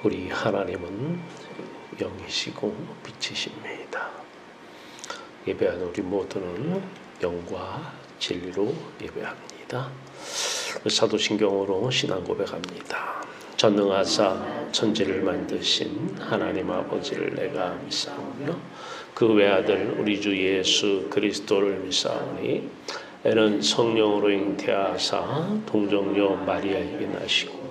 우리 하나님은 영이시고 빛이십니다. 예배하는 우리 모두는 영과 진리로 예배합니다. 사도신경으로 신앙 고백합니다. 전능하사 천지를 만드신 하나님 아버지를 내가 믿사오며 그 외아들 우리 주 예수 그리스도를 믿사오니 이는 성령으로 잉태하사 동정녀 마리아에게 나시고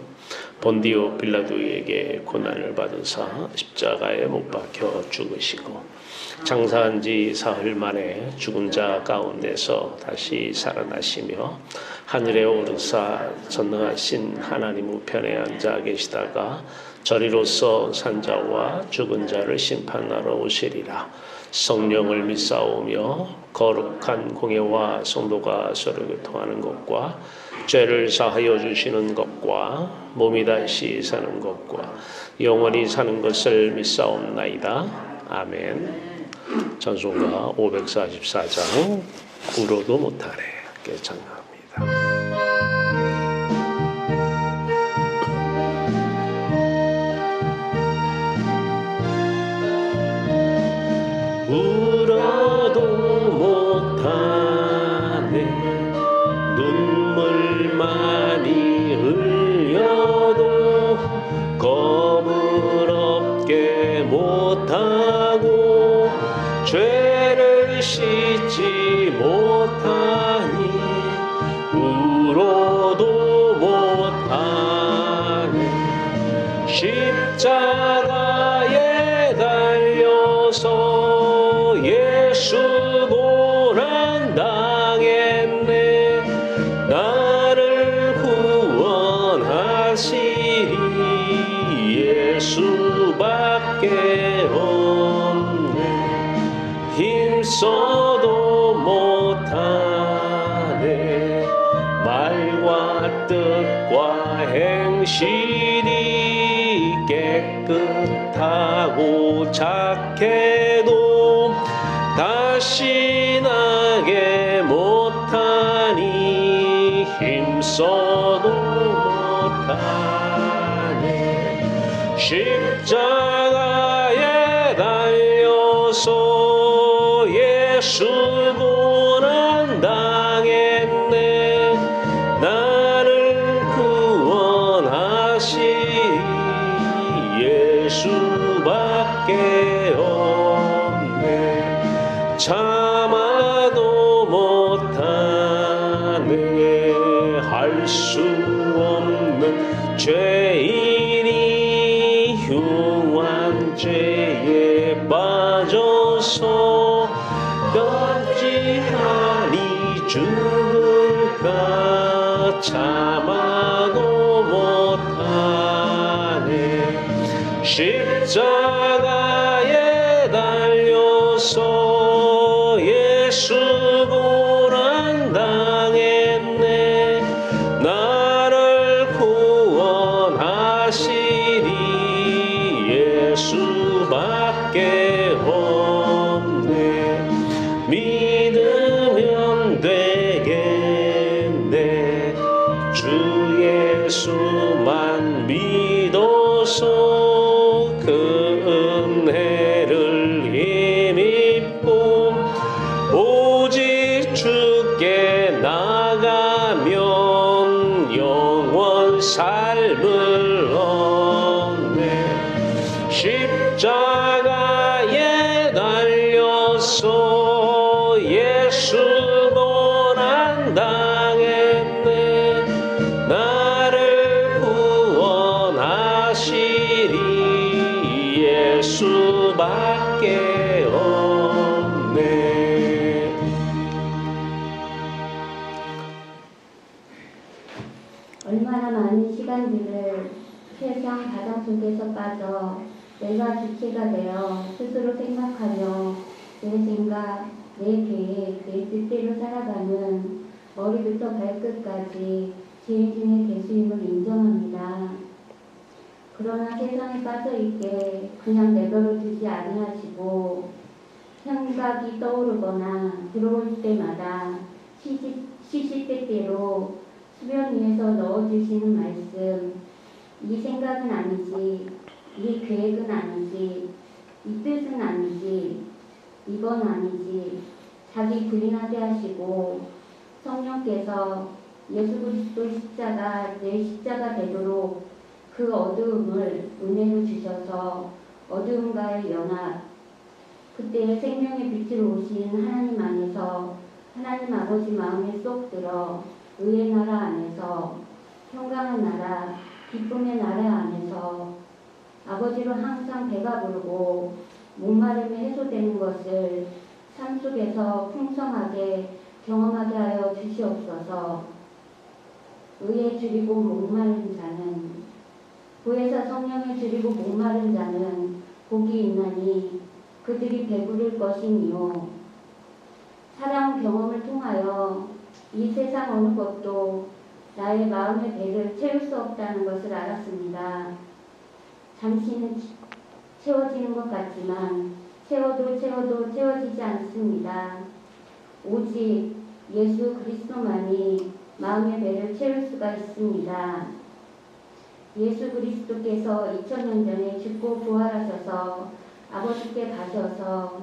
본디오 빌라도에게 고난을 받으사 십자가에 못 박혀 죽으시고 장사한 지 사흘 만에 죽은 자 가운데서 다시 살아나시며 하늘에 오르사 전능하신 하나님 우편에 앉아 계시다가 저리로서 산자와 죽은 자를 심판하러 오시리라. 성령을 믿사오며 거룩한 공예와 성도가 서로 교통하는 것과 죄를 사하여 주시는 것과 몸이 다시 사는 것과 영원히 사는 것을 믿사옵나이다. 아멘. 찬송가 544장 울어도 못하네 함께 찬양합니다. 울어도 못하네 눈물 많이 흘려도 겁을 없게 못하고 죄를 씻지 못하니 울어도 못하네 십자가에 달려서 예수 고난 당했네 나를 구원하시리 예수밖에 없네 힘써도 못하네 말과 뜻과 행실이 깨끗하고 착해도 다시 나게 못하니 힘써도 못하네 십자가에 달려서 예수 고난 당했네 나를 구원하시리 예수밖에 없네 참아도 못하네 할 수 없는 죄인이 흉한 죄에 빠져서 깜찍하니 죽을까 참아도 못하네 십자가에 달려서 예수 고난 당했네 나를 구원하시리 예수밖에 없네 믿으면 되겠네 주 예수만 믿어서 그 은혜를 힘입고 오직 주께 나가면 영원 삶을 얻네 십자가에 달려서 예수 고난 당했네 나를 구원하시리 예수밖에 없네. 얼마나 많은 시간들을 세상 바닥 속에서 빠져 내가 주체가 되어 스스로 생각하며 내 생각, 내 계획, 내 뜻대로 살아가는 머리부터 발끝까지 죄인 중에 개수임을 인정합니다. 그러나 세상에 빠져있게 그냥 내버려 두지 아니하시고 생각이 떠오르거나 들어올 때마다 시시때때로 수변 위에서 넣어주시는 말씀, 이 생각은 아니지, 네 계획은 아니지, 이 뜻은 아니지, 이건 아니지. 자기 부인하게 하시고 성령께서 예수 그리스도 십자가 내 십자가 되도록 그 어두움을 은혜로 주셔서 어두움과의 연합, 그때 생명의 빛으로 오신 하나님 안에서 하나님 아버지 마음에 쏙 들어 의의 나라 안에서 평강의 나라, 기쁨의 나라 안에서 아버지로 항상 배가 부르고 목마름이 해소되는 것을 삶 속에서 풍성하게 경험하게 하여 주시옵소서. 의에 줄이고 목마른 자는, 보혜사 성령에 줄이고 목마른 자는 복이 있나니 그들이 배부를 것이니요. 살아온 경험을 통하여 이 세상 어느 것도 나의 마음의 배를 채울 수 없다는 것을 알았습니다. 잠시는 채워지는 것 같지만 채워도 채워지지 않습니다. 오직 예수 그리스도만이 마음의 배를 채울 수가 있습니다. 예수 그리스도께서 2000년 전에 죽고 부활하셔서 아버지께 가셔서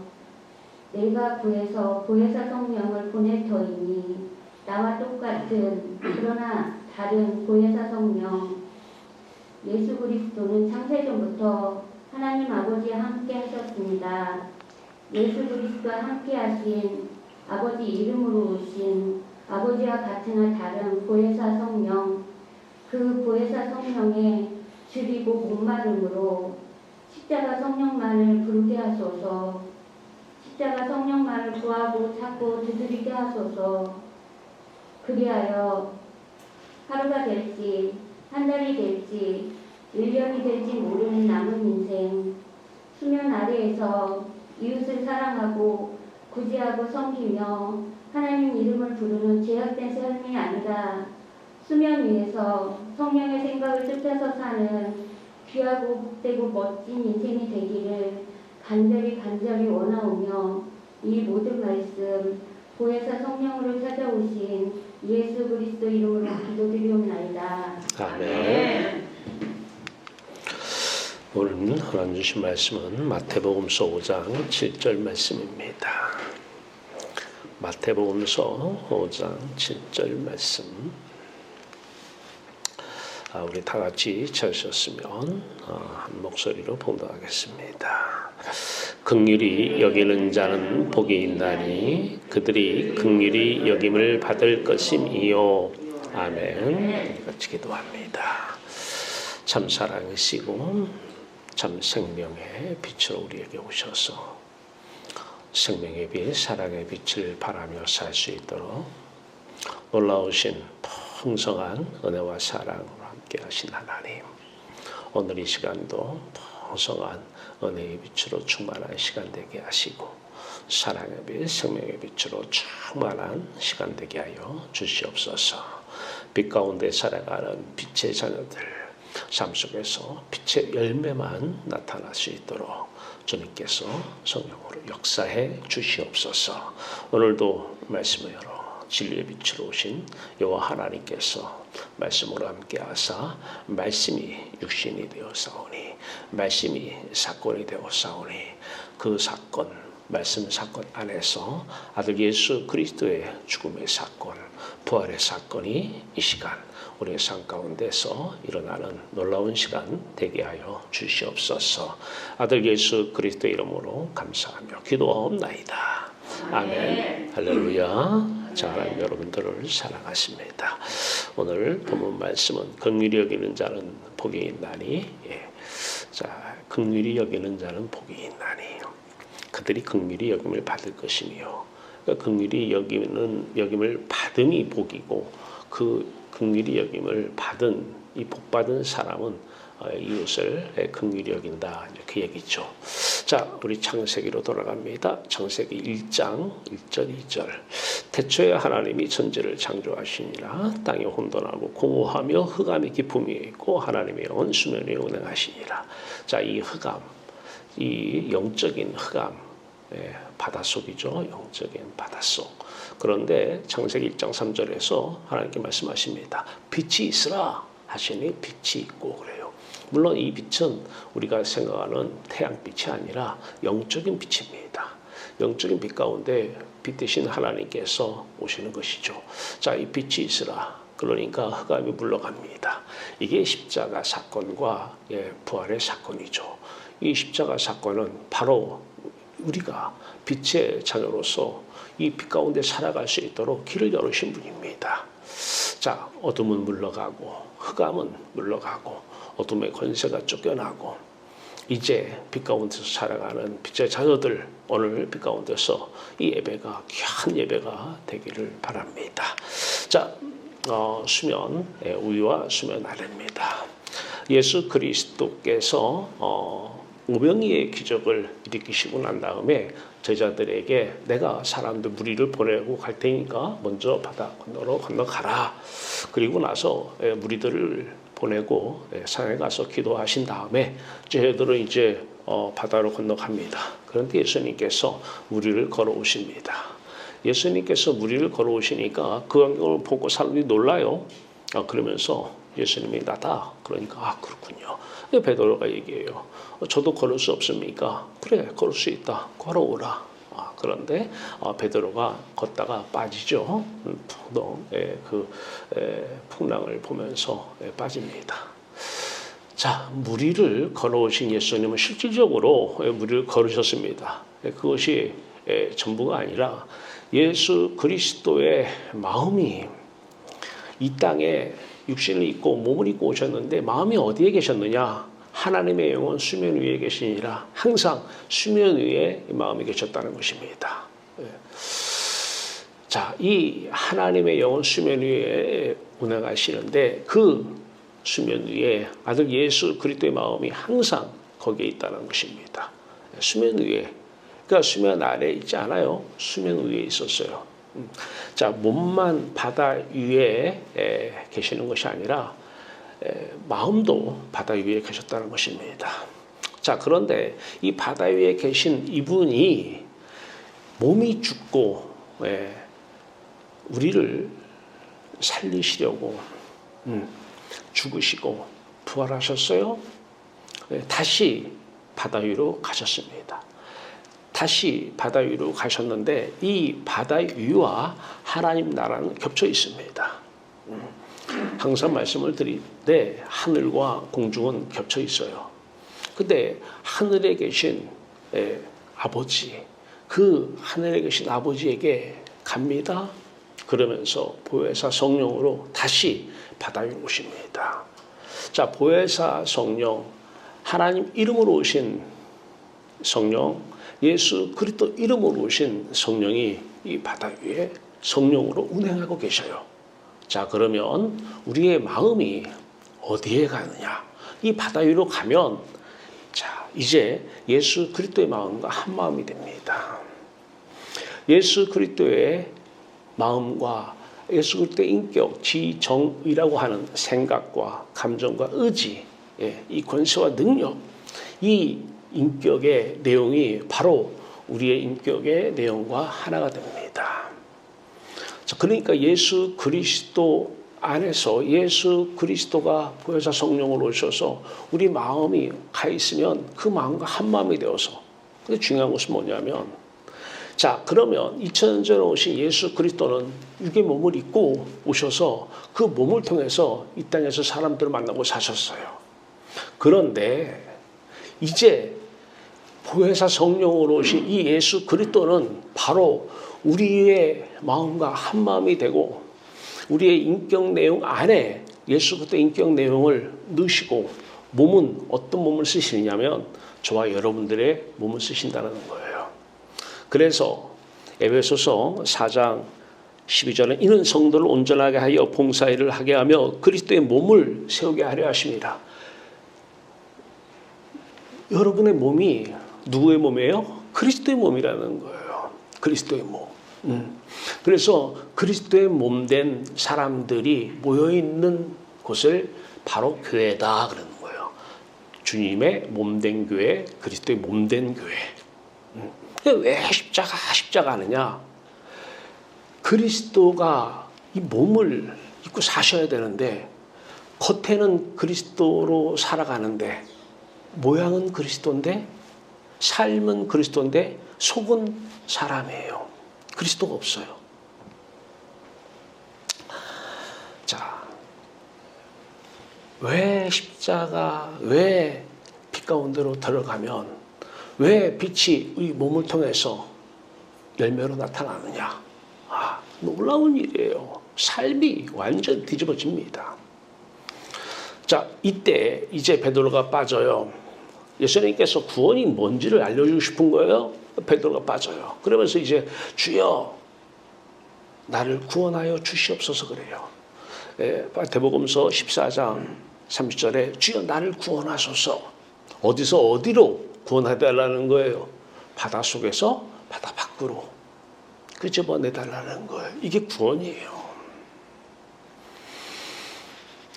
내가 구해서 보혜사 성령을 보낼 터이니 나와 똑같은 그러나 다른 보혜사 성령 예수 그리스도는 창세전부터 하나님 아버지와 함께 하셨습니다. 예수 그리스도와 함께 하신 아버지 이름으로 오신 아버지와 같으나 다른 보혜사 성령, 그 보혜사 성령의 줄이고 목마름으로 십자가 성령만을 부르게 하소서. 십자가 성령만을 구하고 찾고 두드리게 하소서. 그리하여 하루가 될지 한 달이 될지 1년이 될지 모르는 남은 인생, 수면 아래에서 이웃을 사랑하고 구제하고 섬기며 하나님 이름을 부르는 제약된 삶이 아니라 수면 위에서 성령의 생각을 쫓아서 사는 귀하고 복되고 멋진 인생이 되기를 간절히 원하오며 이 모든 말씀 보혜사 성령으로 찾아오신 예수 그리스도 이름으로 기도드리옵나이다. 아멘. 오늘 하나님 주신 말씀은 마태복음서 5장 7절 말씀입니다. 마태복음서 5장 7절 말씀. 우리 다 같이 찾으셨으면 한 목소리로 봉독하겠습니다. 긍휼히 여기는 자는 복이 있나니 그들이 긍휼히 여김을 받을 것임이요. 아멘. 우리 같이 기도합니다. 참 사랑이시고 참 생명의 빛으로 우리에게 오셔서 생명의 빛, 사랑의 빛을 바라며 살 수 있도록 놀라우신 풍성한 은혜와 사랑으로 함께 하신 하나님, 오늘 이 시간도 풍성한 은혜의 빛으로 충만한 시간 되게 하시고 사랑의 빛, 생명의 빛으로 충만한 시간 되게 하여 주시옵소서. 빛 가운데 살아가는 빛의 자녀들, 삶 속에서 빛의 열매만 나타날 수 있도록 주님께서 성령으로 역사해 주시옵소서. 오늘도 말씀을 열어 진리의 빛으로 오신 여호와 하나님께서 말씀으로 함께하사 말씀이 육신이 되어 싸우니 말씀이 사건이 되어 싸우니 그 사건, 말씀 사건 안에서 아들 예수 그리스도의 죽음의 사건, 부활의 사건이 이 시간 우리의 삶 가운데서 일어나는 놀라운 시간 되게 하여 주시옵소서. 아들 예수 그리스도의 이름으로 감사하며 기도하옵나이다. 아멘. 할렐루야. 자, 하나님 여러분들을 사랑하십니다. 오늘 본문 말씀은 긍휼히 여기는 자는 복이 있나니, 자, 긍휼히 여기는 자는 복이 있나니 그들이 긍휼히 여김을 받을 것이며, 그러니까 긍휼히 여김을 받음이 복이고 그 긍휼히 여김을 받은 이 복받은 사람은 이웃을 긍휼히 여긴다, 그 얘기죠. 자, 우리 창세기로 돌아갑니다. 창세기 1장 1절 2절. 태초에 하나님이 천지를 창조하시니라. 땅이 혼돈하고 공허하며 흑암이 깊음이 있고 하나님의 영은 수면에 운행하시니라. 자, 이 흑암, 이 영적인 흑암, 바닷속이죠. 영적인 바닷속. 그런데 창세기 1장 3절에서 하나님께 말씀하십니다. 빛이 있으라 하시니 빛이 있고 그래요. 물론 이 빛은 우리가 생각하는 태양빛이 아니라 영적인 빛입니다. 영적인 빛 가운데 빛 대신 하나님께서 오시는 것이죠. 자, 이 빛이 있으라. 그러니까 흑암이 물러갑니다. 이게 십자가 사건과 부활의 사건이죠. 이 십자가 사건은 바로 우리가 빛의 자녀로서 이 빛 가운데 살아갈 수 있도록 길을 열으신 분입니다. 자, 어둠은 물러가고 흑암은 물러가고 어둠의 권세가 쫓겨나고 이제 빛 가운데서 살아가는 빛의 자녀들, 오늘 빛 가운데서 이 예배가 귀한 예배가 되기를 바랍니다. 자, 수면 위와 수면 아래입니다. 예수 그리스도께서 오병이의 기적을 일으키시고 난 다음에 제자들에게 내가 사람들 무리를 보내고 갈 테니까 먼저 바다 건너로 건너가라. 그리고 나서 무리들을 보내고 산에 가서 기도하신 다음에 저희들은 이제 바다로 건너갑니다. 그런데 예수님께서 무리를 걸어오십니다. 예수님께서 무리를 걸어오시니까 그 광경을 보고 사람들이 놀라요. 그러면서 예수님이 나다. 그러니까 그렇군요. 베드로가 얘기해요. 저도 걸을 수 없습니까? 그래, 걸을 수 있다. 걸어오라. 그런데 베드로가 걷다가 빠지죠. 풍랑을 보면서 빠집니다. 자, 무리를 걸어오신 예수님은 실질적으로 무리를 걸으셨습니다. 그것이 전부가 아니라 예수 그리스도의 마음이 이 땅에 육신을 입고 몸을 입고 오셨는데 마음이 어디에 계셨느냐? 하나님의 영혼 수면 위에 계시니라. 항상 수면 위에 마음이 계셨다는 것입니다. 자, 이 하나님의 영혼 수면 위에 운행하시는데 그 수면 위에 아들 예수 그리스도의 마음이 항상 거기에 있다는 것입니다. 수면 위에, 그러니까 수면 아래에 있지 않아요. 수면 위에 있었어요. 자, 몸만 바다 위에 계시는 것이 아니라 마음도 바다 위에 계셨다는 것입니다. 자, 그런데 이 바다 위에 계신 이분이 몸이 죽고 우리를 살리시려고 죽으시고 부활하셨어요. 다시 바다 위로 가셨습니다. 다시 바다 위로 가셨는데 이 바다 위와 하나님 나라는 겹쳐 있습니다. 항상 말씀을 드릴 때 하늘과 공중은 겹쳐 있어요. 근데 하늘에 계신 아버지, 그 하늘에 계신 아버지에게 갑니다. 그러면서 보혜사 성령으로 다시 바다 위로 오십니다. 자, 보혜사 성령, 하나님 이름으로 오신 성령, 예수 그리스도 이름으로 오신 성령이 이 바다 위에 성령으로 운행하고 계셔요. 자, 그러면 우리의 마음이 어디에 가느냐? 이 바다 위로 가면 자, 이제 예수 그리스도의 마음과 한 마음이 됩니다. 예수 그리스도의 마음과 예수 그리스도의 인격, 지정의라고 하는 생각과 감정과 의지, 이 권세와 능력, 이 인격의 내용이 바로 우리의 인격의 내용과 하나가 됩니다. 자, 그러니까 예수 그리스도 안에서 예수 그리스도가 보혜사 성령으로 오셔서 우리 마음이 가 있으면 그 마음과 한 마음이 되어서, 근데 중요한 것은 뭐냐면, 자, 그러면 2000년 전에 오신 예수 그리스도는 육의 몸을 입고 오셔서 그 몸을 통해서 이 땅에서 사람들을 만나고 사셨어요. 그런데 이제 보혜사 성령으로 오신 이 예수 그리스도는 바로 우리의 마음과 한 마음이 되고 우리의 인격 내용 안에 예수 그리스도 인격 내용을 넣으시고 몸은 어떤 몸을 쓰시냐면 저와 여러분들의 몸을 쓰신다는 거예요. 그래서 에베소서 4장 12절에 이는 성도를 온전하게 하여 봉사일을 하게 하며 그리스도의 몸을 세우게 하려 하십니다. 여러분의 몸이 누구의 몸이에요? 그리스도의 몸이라는 거예요. 그리스도의 몸. 그래서 그리스도의 몸된 사람들이 모여있는 곳을 바로 교회다 그러는 거예요. 주님의 몸된 교회, 그리스도의 몸된 교회. 왜 십자가 하느냐? 그리스도가 이 몸을 입고 사셔야 되는데 겉에는 그리스도로 살아가는데 모양은 그리스도인데 삶은 그리스도인데 속은 사람이에요. 그리스도가 없어요. 자, 왜 십자가, 왜 빛 가운데로 들어가면 왜 빛이 이 몸을 통해서 열매로 나타나느냐? 아, 놀라운 일이에요. 삶이 완전 뒤집어집니다. 자, 이때 이제 베드로가 빠져요. 예수님께서 구원이 뭔지를 알려주고 싶은 거예요. 베드로가 빠져요. 그러면서 이제 주여 나를 구원하여 주시옵소서 그래요. 마태복음서 14장 30절에 주여 나를 구원하소서. 어디서 어디로 구원해달라는 거예요? 바다 속에서 바다 밖으로 끄집어내달라는 거예요. 이게 구원이에요.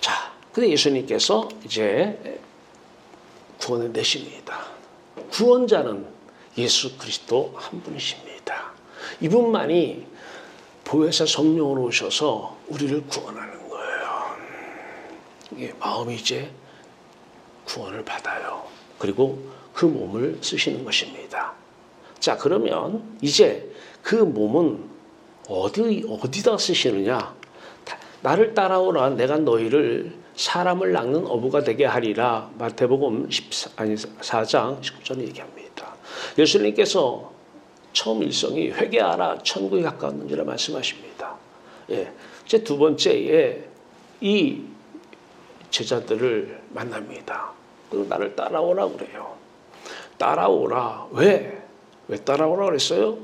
자, 근데 예수님께서 이제 구원을 내십니다. 구원자는 예수 그리스도 한 분이십니다. 이분만이 보혜사 성령으로 오셔서 우리를 구원하는 거예요. 이게 마음이 이제 구원을 받아요. 그리고 그 몸을 쓰시는 것입니다. 자, 그러면 이제 그 몸은 어디다 쓰시느냐? 나를 따라오라 내가 너희를 사람을 낚는 어부가 되게 하리라. 마태복음 4장 19절에 얘기합니다. 예수님께서 처음 일성이 회개하라 천국에 가까웠는지라 말씀하십니다. 예, 이제 두 번째에 이 제자들을 만납니다. 그리고 나를 따라오라 그래요. 따라오라. 왜 따라오라 그랬어요?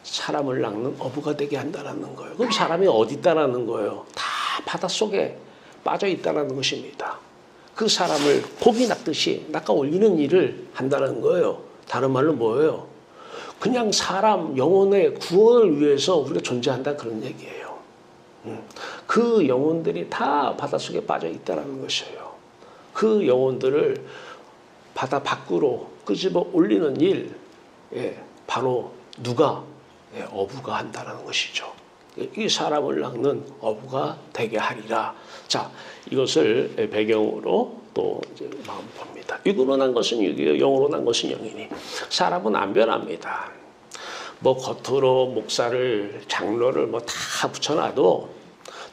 사람을 낚는 어부가 되게 한다는 거예요. 그럼 사람이 어디 있다라는 거예요? 다 바닷속에 빠져 있다는 것입니다. 그 사람을 고기 낚듯이 낚아 올리는 일을 한다는 거예요. 다른 말로 뭐예요? 그냥 사람 영혼의 구원을 위해서 우리가 존재한다 그런 얘기예요. 그 영혼들이 다 바닷속에 빠져 있다는 것이에요. 그 영혼들을 바다 밖으로 끄집어 올리는 일, 바로 누가? 어부가 한다는 것이죠. 이 사람을 낚는 어부가 되게 하리라. 자, 이것을 배경으로 또 이제 마음 봅니다. 육으로 난 것은 육이요, 영으로 난 것은 영이니. 사람은 안 변합니다. 뭐 겉으로 목사를, 장로를 뭐 다 붙여놔도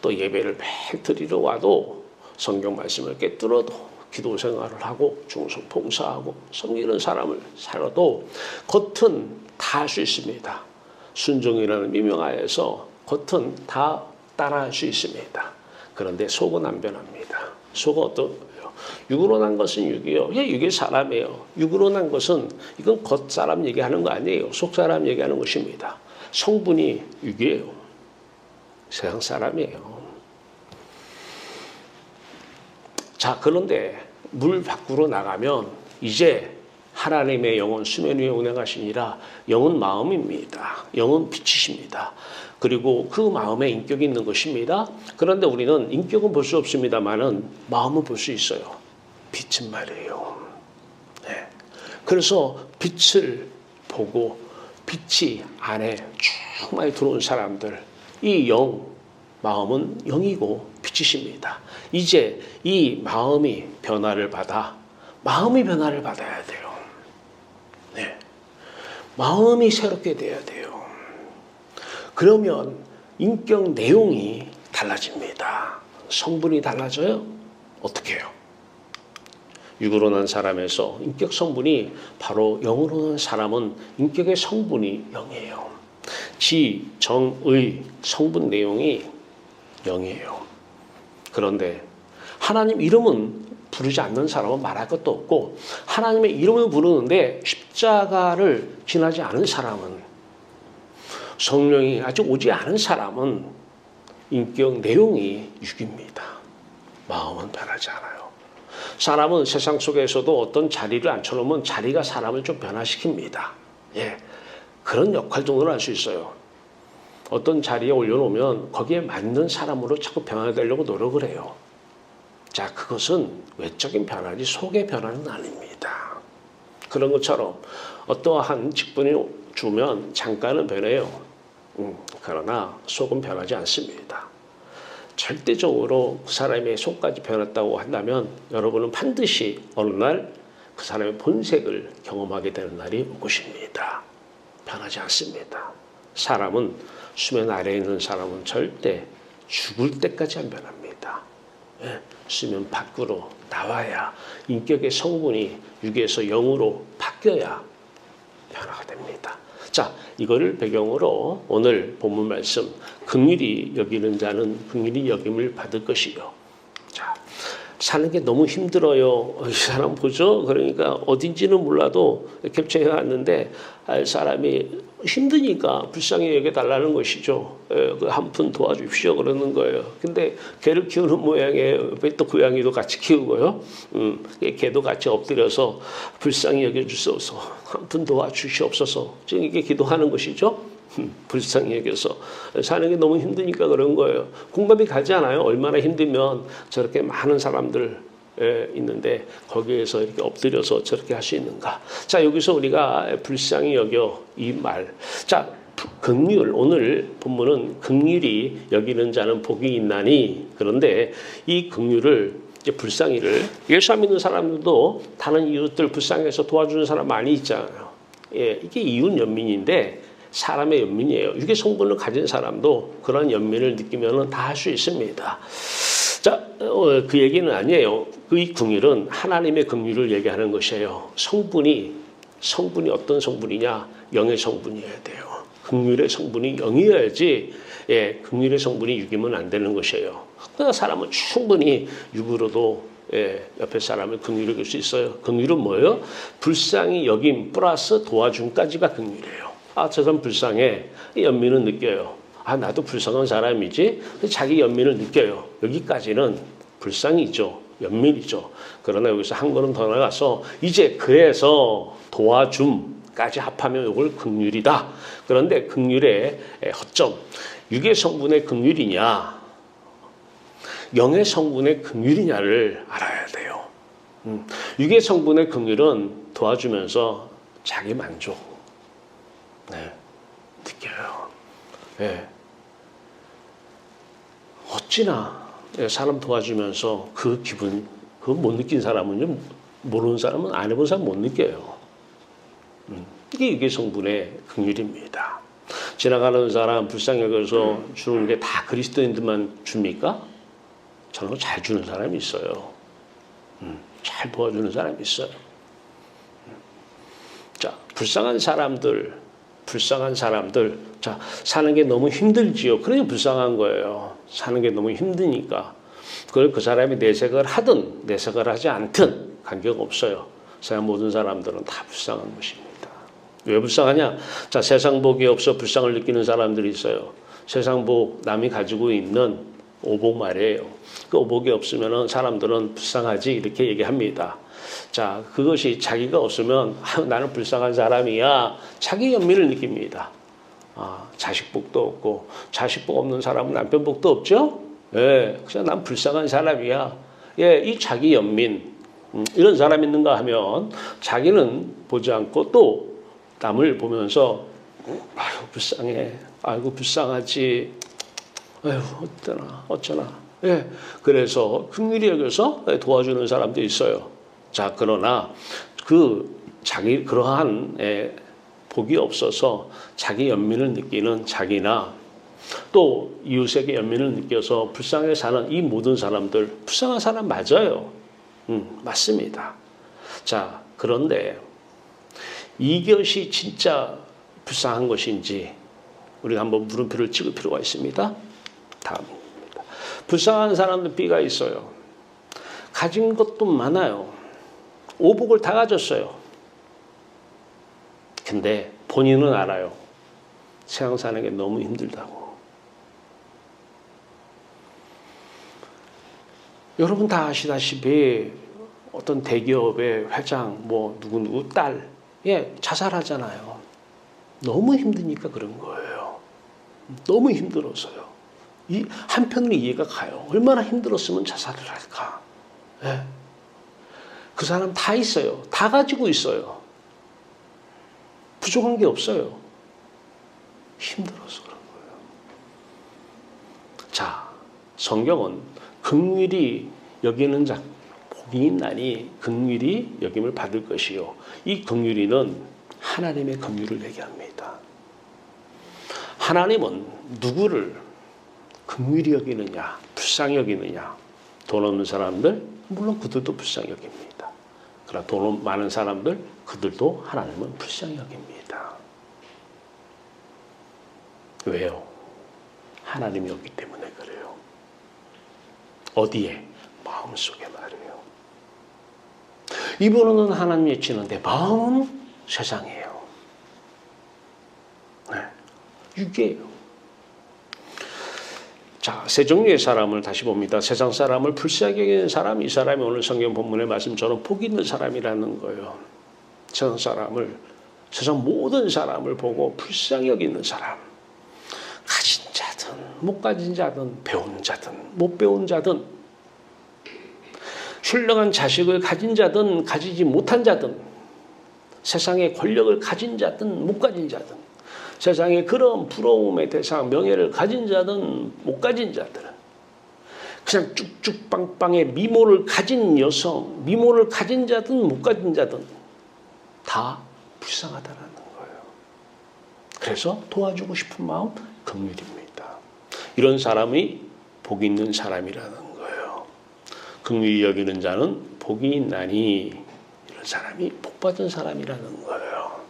또 예배를 매일 드리러 와도 성경 말씀을 깨뜨려도 기도 생활을 하고 중성 봉사하고 섬기는 사람을 살아도 겉은 다 할 수 있습니다. 순종이라는 미명하에서 겉은 다 따라할 수 있습니다. 그런데 속은 안 변합니다. 속은 어떤 거예요? 육으로 난 것은 육이요. 육이 사람이에요. 육으로 난 것은 이건 겉 사람 얘기하는 거 아니에요. 속 사람 얘기하는 것입니다. 성분이 육이에요. 세상 사람이에요. 자, 그런데 물 밖으로 나가면 이제 하나님의 영은 수면 위에 운행하시니라. 영은 마음입니다. 영은 빛이십니다. 그리고 그 마음에 인격이 있는 것입니다. 그런데 우리는 인격은 볼 수 없습니다만은 마음은 볼 수 있어요. 빛은 말이에요. 네. 그래서 빛을 보고 빛이 안에 쭉 많이 들어온 사람들, 이 영, 마음은 영이고 빛이십니다. 이제 이 마음이 변화를 받아야 돼요. 네. 마음이 새롭게 돼야 돼요. 그러면 인격 내용이 달라집니다. 성분이 달라져요? 어떻게 해요? 육으로 난 사람에서 인격 성분이 바로 영으로 난 사람은 인격의 성분이 영이에요. 지, 정, 의 성분 내용이 영이에요. 그런데 하나님 이름은 부르지 않는 사람은 말할 것도 없고 하나님의 이름을 부르는데 십자가를 지나지 않은 사람은 성령이 아직 오지 않은 사람은 인격 내용이 육입니다. 마음은 변하지 않아요. 사람은 세상 속에서도 어떤 자리를 앉혀놓으면 자리가 사람을 좀 변화시킵니다. 예, 그런 역할 정도는 할 수 있어요. 어떤 자리에 올려놓으면 거기에 맞는 사람으로 자꾸 변화되려고 노력을 해요. 자, 그것은 외적인 변화지 속의 변화는 아닙니다. 그런 것처럼 어떠한 직분이 주면 잠깐은 변해요. 그러나 속은 변하지 않습니다. 절대적으로 그 사람의 속까지 변했다고 한다면 여러분은 반드시 어느 날 그 사람의 본색을 경험하게 되는 날이 올 것입니다. 변하지 않습니다. 사람은 수면 아래에 있는 사람은 절대 죽을 때까지 안 변합니다. 수면 밖으로 나와야 인격의 성분이 육에서 영으로 바뀌어야 변화가 됩니다. 자, 이거를 배경으로 오늘 본문 말씀 긍휼히 여기는 자는 긍휼히 여김을 받을 것이요. 자, 사는 게 너무 힘들어요. 이 사람 보죠? 그러니까 어딘지는 몰라도 캡처해 왔는데 사람이 힘드니까 불쌍히 여겨달라는 것이죠. 한 푼 도와주십시오 그러는 거예요. 근데 개를 키우는 모양이에요. 또 고양이도 같이 키우고요. 개도 같이 엎드려서 불쌍히 여겨주소서. 한 푼 도와주시옵소서. 지금 이게 기도하는 것이죠. 불쌍히 여겨서 사는 게 너무 힘드니까 그런 거예요. 공감이 가지 않아요? 얼마나 힘들면 저렇게 많은 사람들 있는데 거기에서 이렇게 엎드려서 저렇게 할 수 있는가? 자, 여기서 우리가 불쌍히 여겨 이 말. 자, 긍휼, 오늘 본문은 긍휼히 여기는 자는 복이 있나니. 그런데 이 긍휼을 이제 불쌍히를 예수 안 믿는 사람들도 다른 이웃들 불쌍해서 도와주는 사람 많이 있잖아요. 이게 이웃 연민인데 사람의 연민이에요. 육의 성분을 가진 사람도 그런 연민을 느끼면 다 할 수 있습니다. 자, 그 얘기는 아니에요. 이 긍휼은 하나님의 긍휼을 얘기하는 것이에요. 성분이 어떤 성분이냐? 영의 성분이어야 돼요. 긍휼의 성분이 영이어야지, 긍휼의 성분이 육이면 안 되는 것이에요. 그러니까 사람은 충분히 육으로도 옆에 사람을 긍휼히 여길 수 있어요. 긍휼은 뭐예요? 불쌍히 여김 플러스 도와줌까지가 긍휼이에요. 저 사람 불쌍해. 연민은 느껴요. 나도 불쌍한 사람이지. 자기 연민을 느껴요. 여기까지는 불쌍이죠. 연민이죠. 그러나 여기서 한 걸음 더 나가서 이제 그래서 도와줌까지 합하면 이걸 긍휼이다. 그런데 긍휼의 허점. 육의 성분의 긍휼이냐 영의 성분의 긍휼이냐를 알아야 돼요. 육의 성분의 긍휼은 도와주면서 자기 만족 느껴요. 어찌나 사람 도와주면서 그 기분 그거 못 느낀 사람은요, 모르는 사람은 안 해본 사람 못 느껴요. 이게 육의 성분의 긍휼입니다. 지나가는 사람 불쌍히 여겨서 주는 게 다 그리스도인들만 줍니까? 저는 잘 주는 사람이 있어요. 잘 도와주는 사람이 있어요. 자, 불쌍한 사람들, 자, 사는 게 너무 힘들지요. 그러니 불쌍한 거예요. 사는 게 너무 힘드니까. 그걸 그 사람이 내색을 하든 내색을 하지 않든 관계가 없어요. 세상 모든 사람들은 다 불쌍한 것입니다. 왜 불쌍하냐? 자, 세상 복이 없어 불쌍을 느끼는 사람들이 있어요. 세상 복, 남이 가지고 있는 오복 말이에요. 그 오복이 없으면 사람들은 불쌍하지 이렇게 얘기합니다. 자, 그것이 자기가 없으면 나는 불쌍한 사람이야. 자기 연민을 느낍니다. 자식 복도 없고 자식 복 없는 사람은 남편 복도 없죠? 그냥 난 불쌍한 사람이야. 이 자기 연민 이런 사람 있는가 하면 자기는 보지 않고 또 남을 보면서 아유 불쌍해. 아이고 불쌍하지. 아유 어쩌나. 그래서 긍휼히 여겨서 도와주는 사람도 있어요. 자, 그러나 그러한 복이 없어서 자기 연민을 느끼는 자기나 또 이웃에게 연민을 느껴서 불쌍하게 사는 이 모든 사람들 불쌍한 사람 맞아요. 맞습니다. 자, 그런데 이것이 진짜 불쌍한 것인지 우리가 한번 물음표를 찍을 필요가 있습니다. 다음입니다. 불쌍한 사람들 B가 있어요. 가진 것도 많아요. 오복을 다 가졌어요. 근데 본인은 알아요. 세상 사는 게 너무 힘들다고. 여러분 다 아시다시피 어떤 대기업의 회장, 누구 딸, 자살하잖아요. 너무 힘드니까 그런 거예요. 너무 힘들어서요. 한편으로 이해가 가요. 얼마나 힘들었으면 자살을 할까. 그 사람 다 있어요. 다 가지고 있어요. 부족한 게 없어요. 힘들어서 그런 거예요. 자, 성경은 긍휼히 여기는 자 복이 있나니 긍휼히 여김을 받을 것이요. 이 긍휼히는 하나님의 긍휼을 얘기합니다. 하나님은 누구를 긍휼히 여기느냐, 불쌍히 여기느냐. 돈 없는 사람들, 물론 그들도 불쌍히 여깁니다. 그러나 돈 많은 사람들, 그들도 하나님은 불쌍히 여깁니다. 왜요? 하나님이었기 때문에 그래요. 어디에? 마음속에 말이에요. 입으로는 하나님 외치는데 마음은 세상이에요. 네. 육이에요. 자, 세 종류의 사람을 다시 봅니다. 세상 사람을 불쌍히 여기는 사람, 이 사람이 오늘 성경 본문의 말씀처럼 복 있는 사람이라는 거예요. 세상 사람을, 세상 모든 사람을 보고 불쌍히 여기는 사람. 가진 자든 못 가진 자든 배운 자든 못 배운 자든 훌륭한 자식을 가진 자든 가지지 못한 자든 세상의 권력을 가진 자든 못 가진 자든 세상에 그런 부러움의 대상, 명예를 가진 자든 못 가진 자들은 그냥 쭉쭉 빵빵의 미모를 가진 여성, 미모를 가진 자든 못 가진 자든 다 불쌍하다는 거예요. 그래서 도와주고 싶은 마음, 긍휼입니다. 이런 사람이 복 있는 사람이라는 거예요. 긍휼히 여기는 자는 복이 있나니 이런 사람이 복 받은 사람이라는 거예요.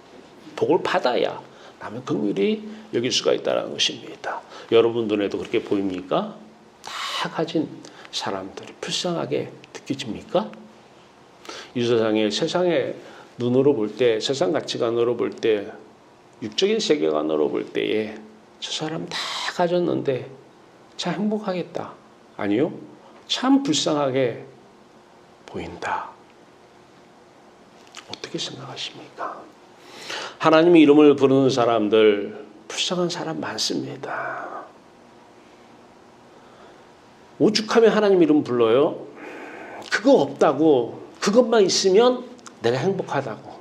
복을 받아야 남의 긍휼히 여길 수가 있다는 것입니다. 여러분 눈에도 그렇게 보입니까? 다 가진 사람들이 불쌍하게 느껴집니까? 이 세상의 눈으로 볼 때, 세상 가치관으로 볼 때, 육적인 세계관으로 볼 때에 저 사람 다 가졌는데 참 행복하겠다. 아니요. 참 불쌍하게 보인다. 어떻게 생각하십니까? 하나님의 이름을 부르는 사람들, 불쌍한 사람 많습니다. 오죽하면 하나님 이름 불러요? 그거 없다고, 그것만 있으면 내가 행복하다고.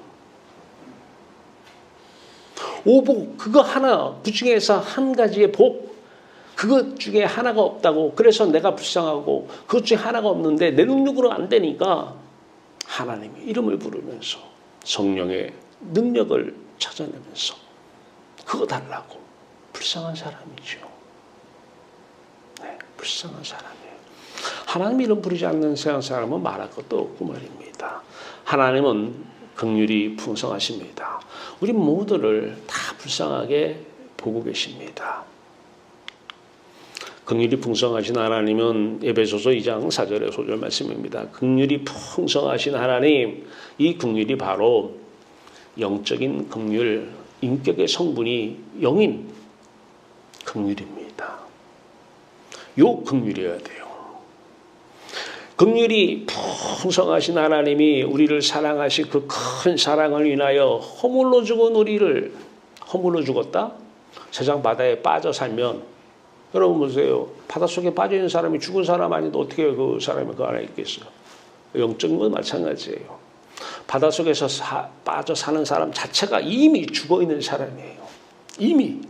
오복, 그거 하나, 그 중에서 한 가지의 복, 그것 중에 하나가 없다고, 그래서 내가 불쌍하고, 그것 중에 하나가 없는데 내 능력으로 안 되니까 하나님의 이름을 부르면서 성령의 능력을 찾아내면서 그거 달라고. 불쌍한 사람이죠. 네, 불쌍한 사람이에요. 하나님 이름 부르지 않는 세상 사람은 말할 것도 없고 말입니다. 하나님은 긍휼이 풍성하십니다. 우리 모두를 다 불쌍하게 보고 계십니다. 긍휼이 풍성하신 하나님은 에베소서 2장 4절의 소절 말씀입니다. 긍휼이 풍성하신 하나님, 이 긍휼이 바로 영적인 긍휼, 인격의 성분이 영인 긍휼입니다. 요 긍휼이어야 돼요. 긍휼이 풍성하신 하나님이 우리를 사랑하신 그 큰 사랑을 인하여 허물로 죽은 우리를 허물로 죽었다? 세상 바다에 빠져 살면 여러분 보세요. 바닷속에 빠져있는 사람이 죽은 사람 아닌데 어떻게 그 사람이 그 안에 있겠어요? 영적인 건 마찬가지예요. 바닷속에서 빠져 사는 사람 자체가 이미 죽어있는 사람이에요. 이미.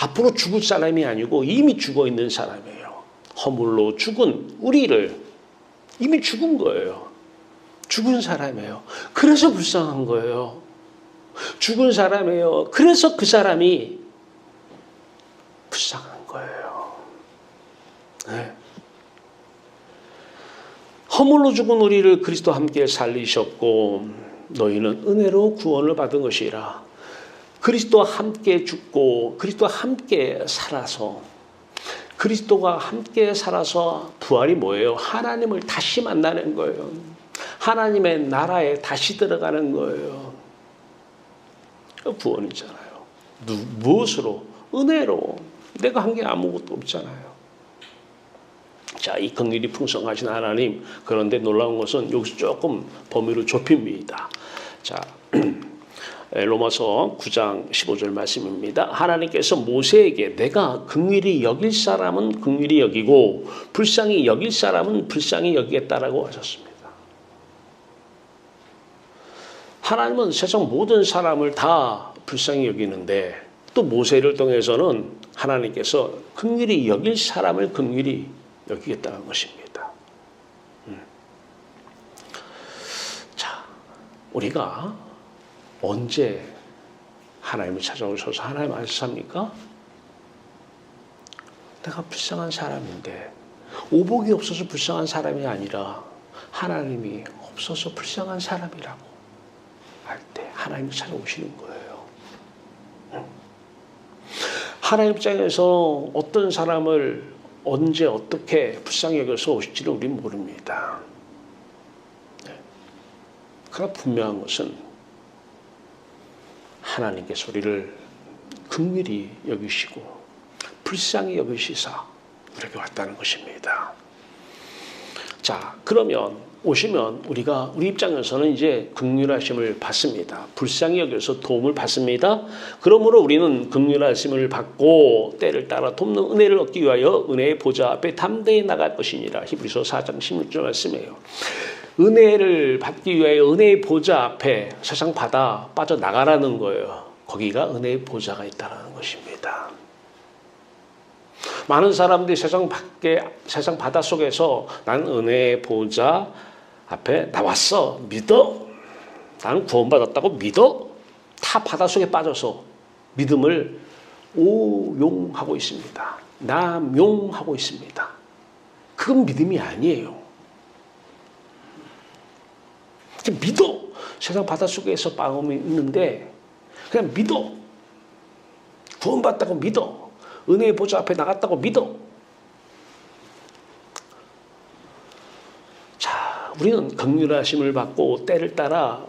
앞으로 죽을 사람이 아니고 이미 죽어있는 사람이에요. 허물로 죽은 우리를 이미 죽은 거예요. 죽은 사람이에요. 그래서 불쌍한 거예요. 죽은 사람이에요. 그래서 그 사람이 불쌍한 거예요. 네. 허물로 죽은 우리를 그리스도와 함께 살리셨고 너희는 은혜로 구원을 받은 것이라. 그리스도와 함께 죽고 그리스도와 함께 살아서 그리스도가 함께 살아서 부활이 뭐예요? 하나님을 다시 만나는 거예요. 하나님의 나라에 다시 들어가는 거예요. 구원이잖아요. 무엇으로? 은혜로. 내가 한 게 아무것도 없잖아요. 자, 이 긍휼이 풍성하신 하나님. 그런데 놀라운 것은 여기서 조금 범위를 좁힙니다. 자, 로마서 9장 15절 말씀입니다. 하나님께서 모세에게 내가 긍휼히 여길 사람은 긍휼히 여기고 불쌍히 여길 사람은 불쌍히 여기겠다라고 하셨습니다. 하나님은 세상 모든 사람을 다 불쌍히 여기는데 또 모세를 통해서는 하나님께서 긍휼히 여길 사람을 긍휼히 여기겠다는 것입니다. 자, 우리가 언제 하나님을 찾아오셔서 하나님 안에서 삽니까? 내가 불쌍한 사람인데, 오복이 없어서 불쌍한 사람이 아니라 하나님이 없어서 불쌍한 사람이라고 할 때 하나님이 찾아오시는 거예요. 하나님 입장에서 어떤 사람을 언제 어떻게 불쌍히 여겨서 오실지를 우리는 모릅니다. 그러나 분명한 것은 하나님께서 우리를 긍휼히 여기시고 불쌍히 여기시사 우리에게 왔다는 것입니다. 자, 그러면 오시면 우리가 우리 입장에서는 이제 긍휼하심을 받습니다. 불쌍히 여겨서 도움을 받습니다. 그러므로 우리는 긍휼하심을 받고 때를 따라 돕는 은혜를 얻기 위하여 은혜의 보좌 앞에 담대히 나갈 것이니라. 히브리서 4장 16절 말씀이에요. 은혜를 받기 위하여 은혜의 보좌 앞에 세상 바다 빠져나가라는 거예요. 거기가 은혜의 보좌가 있다는 것입니다. 많은 사람들이 세상 바다 속에서 나는 은혜의 보좌 앞에 나왔어. 믿어. 나는 구원받았다고 믿어. 다 바다 속에 빠져서 믿음을 오용하고 있습니다. 남용하고 있습니다. 그건 믿음이 아니에요. 믿어. 세상 바다 속에서 마음이 있는데 그냥 믿어. 구원받았다고 믿어. 은혜의 보좌 앞에 나갔다고 믿어. 자, 우리는 긍휼하심을 받고 때를 따라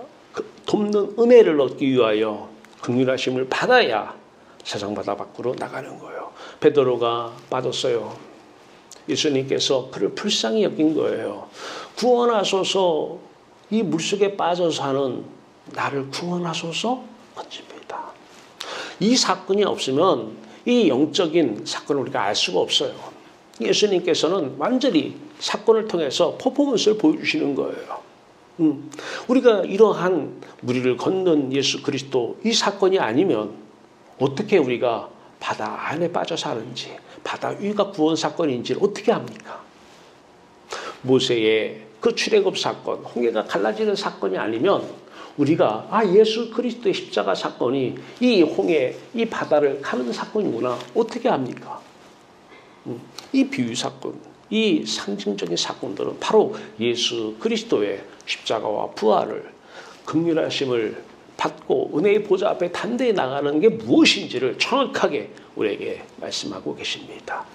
돕는 은혜를 얻기 위하여 긍휼하심을 받아야 세상 바다 밖으로 나가는 거예요. 베드로가 빠졌어요. 예수님께서 그를 불쌍히 여긴 거예요. 구원하소서, 이 물속에 빠져서 하는 나를 구원하소서 건집니다. 이 사건이 없으면 이 영적인 사건을 우리가 알 수가 없어요. 예수님께서는 완전히 사건을 통해서 퍼포먼스를 보여주시는 거예요. 우리가 이러한 무리를 걷는 예수 그리스도, 이 사건이 아니면 어떻게 우리가 바다 안에 빠져 사는지, 바다 위가 구원 사건인지를 어떻게 합니까? 모세의 그 출애굽 사건, 홍해가 갈라지는 사건이 아니면 우리가 예수 그리스도의 십자가 사건이 이 홍해, 이 바다를 가는 사건이구나 어떻게 합니까? 이 비유 사건, 이 상징적인 사건들은 바로 예수 그리스도의 십자가와 부활을, 긍휼하심을 받고 은혜의 보좌 앞에 담대히 나가는 게 무엇인지를 정확하게 우리에게 말씀하고 계십니다.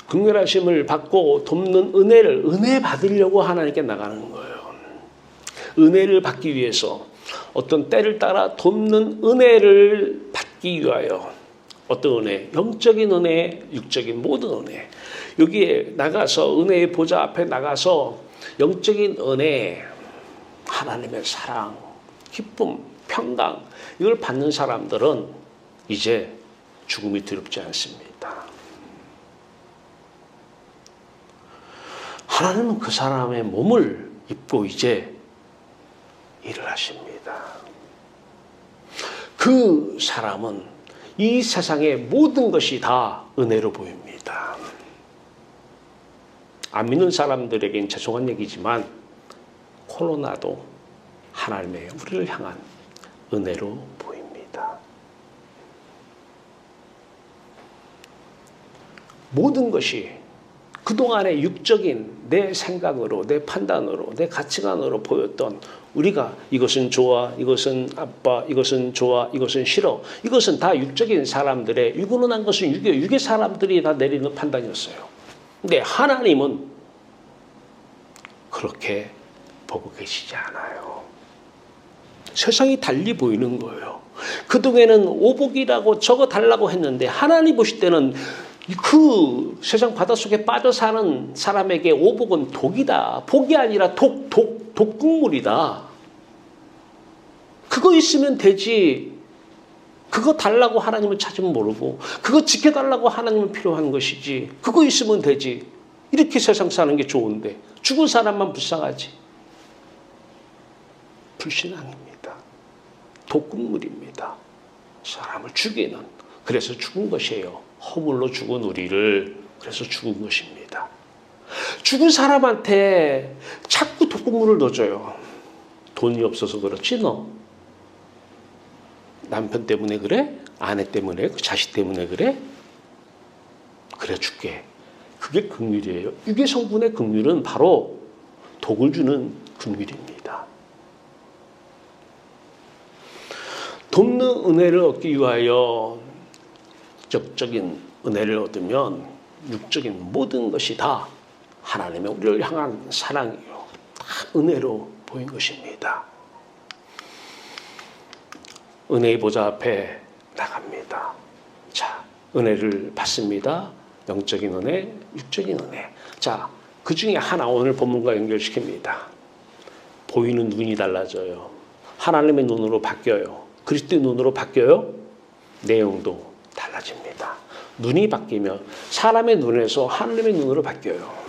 긍휼하심을 받고 돕는 은혜를 은혜 받으려고 하나님께 나가는 거예요. 은혜를 받기 위해서 어떤 때를 따라 돕는 은혜를 받기 위하여 어떤 은혜, 영적인 은혜, 육적인 모든 은혜, 여기에 나가서 은혜의 보좌 앞에 나가서 영적인 은혜, 하나님의 사랑, 기쁨, 평강 이걸 받는 사람들은 이제 죽음이 두렵지 않습니다. 하나님은 그 사람의 몸을 입고 이제 일을 하십니다. 그 사람은 이 세상의 모든 것이 다 은혜로 보입니다. 안 믿는 사람들에겐 죄송한 얘기지만 코로나도 하나님의 우리를 향한 은혜로 보입니다. 모든 것이 그동안의 육적인 내 생각으로, 내 판단으로, 내 가치관으로 보였던 우리가 이것은 좋아, 이것은 아빠, 이것은 좋아, 이것은 싫어. 이것은 다 육적인 사람들의, 육으로 난 것은 육의 사람들이 다 내리는 판단이었어요. 근데 하나님은 그렇게 보고 계시지 않아요. 세상이 달리 보이는 거예요. 그동안에는 오복이라고 적어 달라고 했는데 하나님 보실 때는 그 세상 바닷속에 빠져 사는 사람에게 오복은 독이다. 복이 아니라 독극물이다. 그거 있으면 되지. 그거 달라고 하나님을 찾으면 모르고 그거 지켜달라고 하나님은 필요한 것이지. 그거 있으면 되지. 이렇게 세상 사는 게 좋은데 죽은 사람만 불쌍하지. 불신앙입니다. 독극물입니다. 사람을 죽이는, 그래서 죽은 것이에요. 허물로 죽은 우리를 그래서 죽은 것입니다. 죽은 사람한테 자꾸 독극물을 넣어줘요. 돈이 없어서 그렇지 너? 남편 때문에 그래? 아내 때문에? 그 자식 때문에 그래? 그래 줄게. 그게 긍휼이에요. 유괴 성분의 긍휼은 바로 독을 주는 긍휼입니다. 돕는 은혜를 얻기 위하여 적적인 은혜를 얻으면 육적인 모든 것이 다 하나님의 우리를 향한 사랑이요, 다 은혜로 보인 것입니다. 은혜의 보좌 앞에 나갑니다. 자, 은혜를 받습니다. 영적인 은혜, 육적인 은혜. 자, 그 중에 하나 오늘 본문과 연결시킵니다. 보이는 눈이 달라져요. 하나님의 눈으로 바뀌어요. 그리스도의 눈으로 바뀌어요. 내용도 달라집니다. 눈이 바뀌면 사람의 눈에서 하나님의 눈으로 바뀌어요.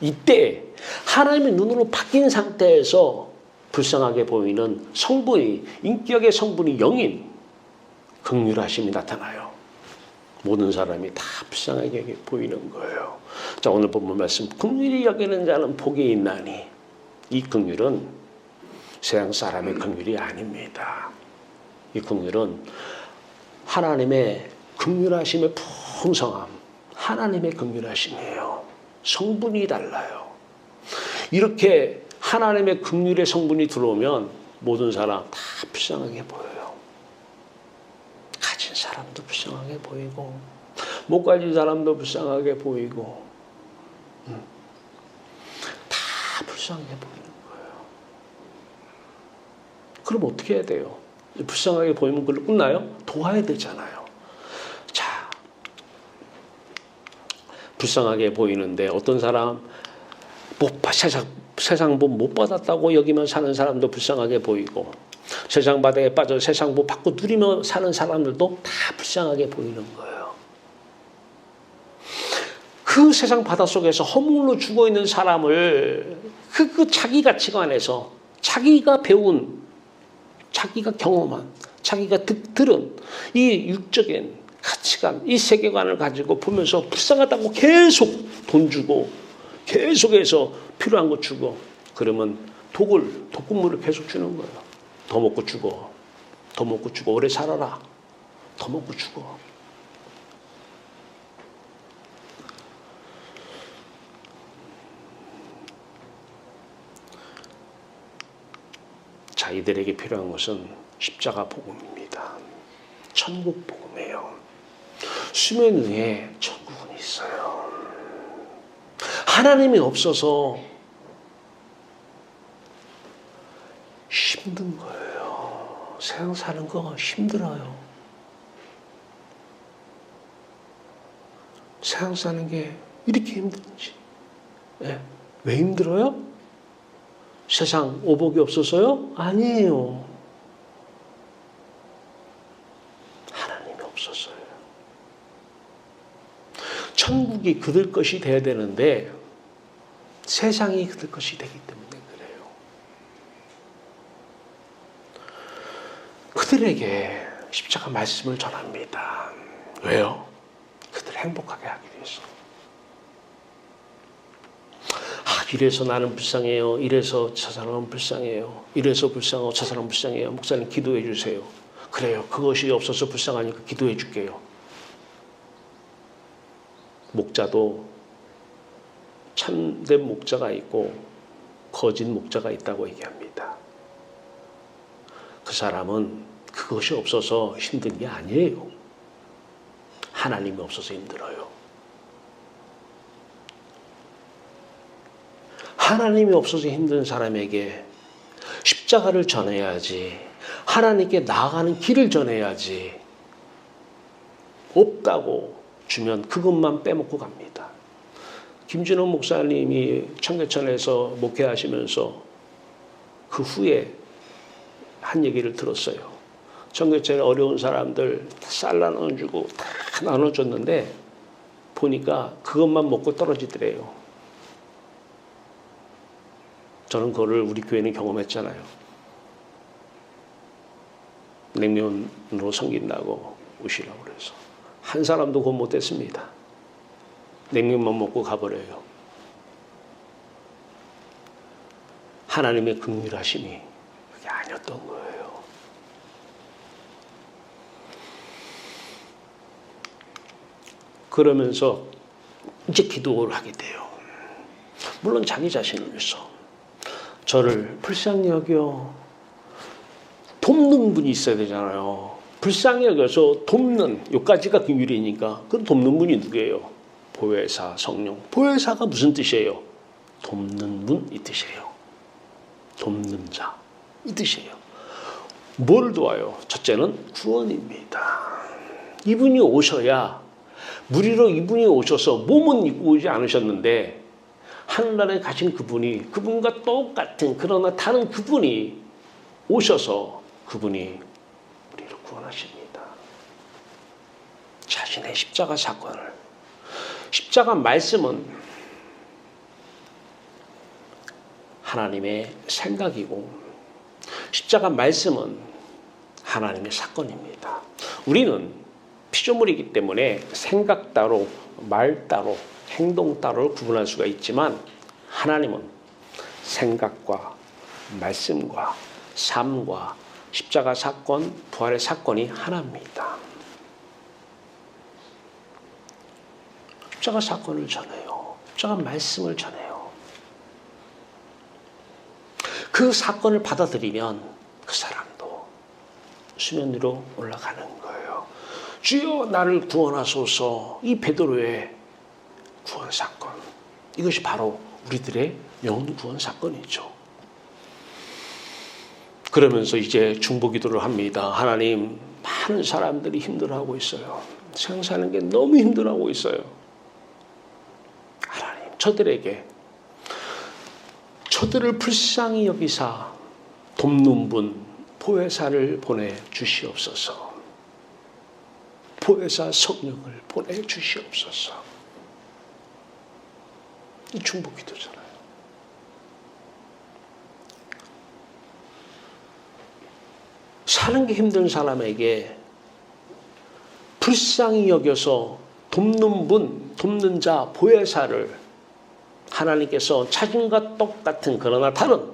이때 하나님의 눈으로 바뀐 상태에서 불쌍하게 보이는 성분이, 인격의 성분이 영인 긍휼하심이 나타나요. 모든 사람이 다 불쌍하게 보이는 거예요. 자, 오늘 본문 말씀, 긍휼히 여기는 자는 복이 있나니. 이 긍휼은 세상 사람의 긍휼이 아닙니다. 이 긍휼은 하나님의 긍휼하심의 풍성함, 하나님의 긍휼하심이에요. 성분이 달라요. 이렇게 하나님의 긍휼의 성분이 들어오면 모든 사람 다 불쌍하게 보여요. 가진 사람도 불쌍하게 보이고 못 가진 사람도 불쌍하게 보이고 다 불쌍하게 보이는 거예요. 그럼 어떻게 해야 돼요? 불쌍하게 보이면 그걸로 끝나요? 도와야 되잖아요. 자, 불쌍하게 보이는데 어떤 사람 세상 복 못 받았다고 여기면 사는 사람도 불쌍하게 보이고, 세상 바다에 빠져 세상 복 받고 누리며 사는 사람들도 다 불쌍하게 보이는 거예요. 그 세상 바다 속에서 허물로 죽어 있는 사람을 그 자기 가치관에서 자기가 배운, 자기가 경험한, 자기가 들은 이 육적인 가치관, 이 세계관을 가지고 보면서 불쌍하다고 계속 돈 주고 계속해서 필요한 거 주고, 그러면 독극물을 계속 주는 거예요. 더 먹고 죽어. 더 먹고 죽어. 오래 살아라. 더 먹고 죽어. 자, 이들에게 필요한 것은 십자가 복음입니다. 천국 복음이에요. 수면 위에 천국은 있어요. 하나님이 없어서 힘든 거예요. 세상 사는 거 힘들어요. 세상 사는 게 이렇게 힘든지. 네. 왜 힘들어요? 세상 오복이 없어서요? 아니에요. 하나님이 없어서요. 천국이 그들 것이 돼야 되는데 세상이 그들 것이 되기 때문에 그래요. 그들에게 십자가 말씀을 전합니다. 왜요? 그들 행복하게 하기 위해서. 이래서 나는 불쌍해요. 이래서 저 사람은 불쌍해요. 이래서 불쌍하고 저 사람은 불쌍해요. 목사님 기도해 주세요. 그래요. 그것이 없어서 불쌍하니까 기도해 줄게요. 목자도 참된 목자가 있고 거짓 목자가 있다고 얘기합니다. 그 사람은 그것이 없어서 힘든 게 아니에요. 하나님이 없어서 힘들어요. 하나님이 없어서 힘든 사람에게 십자가를 전해야지, 하나님께 나아가는 길을 전해야지. 없다고 주면 그것만 빼먹고 갑니다. 김진호 목사님이 청계천에서 목회하시면서 그 후에 한 얘기를 들었어요. 청계천에 어려운 사람들 쌀 나눠주고 다 나눠줬는데 보니까 그것만 먹고 떨어지더래요. 저는 그거를 우리 교회는 경험했잖아요. 냉면으로 섬긴다고 우시라고 그래서 한 사람도 곧 못했습니다. 냉면만 먹고 가버려요. 하나님의 긍휼하심이 그게 아니었던 거예요. 그러면서 이제 기도를 하게 돼요. 물론 자기 자신을 위해서 저를 불쌍히 여겨 돕는 분이 있어야 되잖아요. 불쌍히 여겨서 돕는, 여기까지가 긍휼이니까 그 돕는 분이 누구예요? 보혜사, 성령. 보혜사가 무슨 뜻이에요? 돕는 분 이 뜻이에요. 돕는 자 이 뜻이에요. 뭘 도와요? 첫째는 구원입니다. 이분이 오셔야, 무리로 이분이 오셔서 몸은 입고 오지 않으셨는데 하늘나라에 가신 그분이, 그분과 똑같은 그러나 다른 그분이 오셔서 그분이 우리를 구원하십니다. 자신의 십자가 사건을, 십자가 말씀은 하나님의 생각이고 십자가 말씀은 하나님의 사건입니다. 우리는 피조물이기 때문에 생각 따로, 말 따로, 행동 따로 구분할 수가 있지만 하나님은 생각과 말씀과 삶과 십자가 사건, 부활의 사건이 하나입니다. 십자가 사건을 전해요. 십자가 말씀을 전해요. 그 사건을 받아들이면 그 사람도 수면 위로 올라가는 거예요. 주여 나를 구원하소서. 이 베드로의 구원 사건, 이것이 바로 우리들의 영혼 구원 사건이죠. 그러면서 이제 중보기도를 합니다. 하나님, 많은 사람들이 힘들어하고 있어요. 세상 사는 게 너무 힘들어하고 있어요. 하나님, 저들을 불쌍히 여기사 돕는 분, 보혜사를 보내주시옵소서. 보혜사 성령을 보내주시옵소서. 이 중보기도잖아요. 사는 게 힘든 사람에게 불쌍히 여겨서 돕는 분, 돕는 자, 보혜사를 하나님께서 자신과 똑같은 그러나 다른,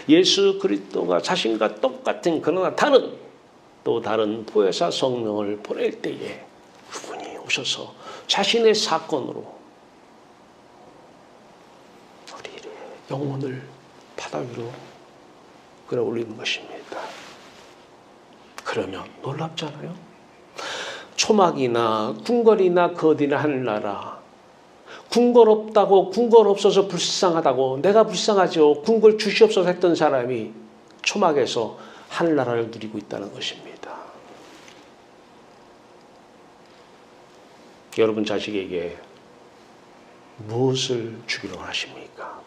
예수 그리스도가 자신과 똑같은 그러나 다른 또 다른 보혜사 성령을 보낼 때에 그분이 오셔서 자신의 사건으로 우리의 영혼을 바다 위로 끌어올리는 것입니다. 그러면 놀랍잖아요. 초막이나 궁궐이나 거디나 하늘나라, 궁궐 없다고, 궁궐 없어서 불쌍하다고, 내가 불쌍하죠, 궁궐 주시옵소서 했던 사람이 초막에서 하늘나라를 누리고 있다는 것입니다. 여러분 자식에게 무엇을 주기로 하십니까?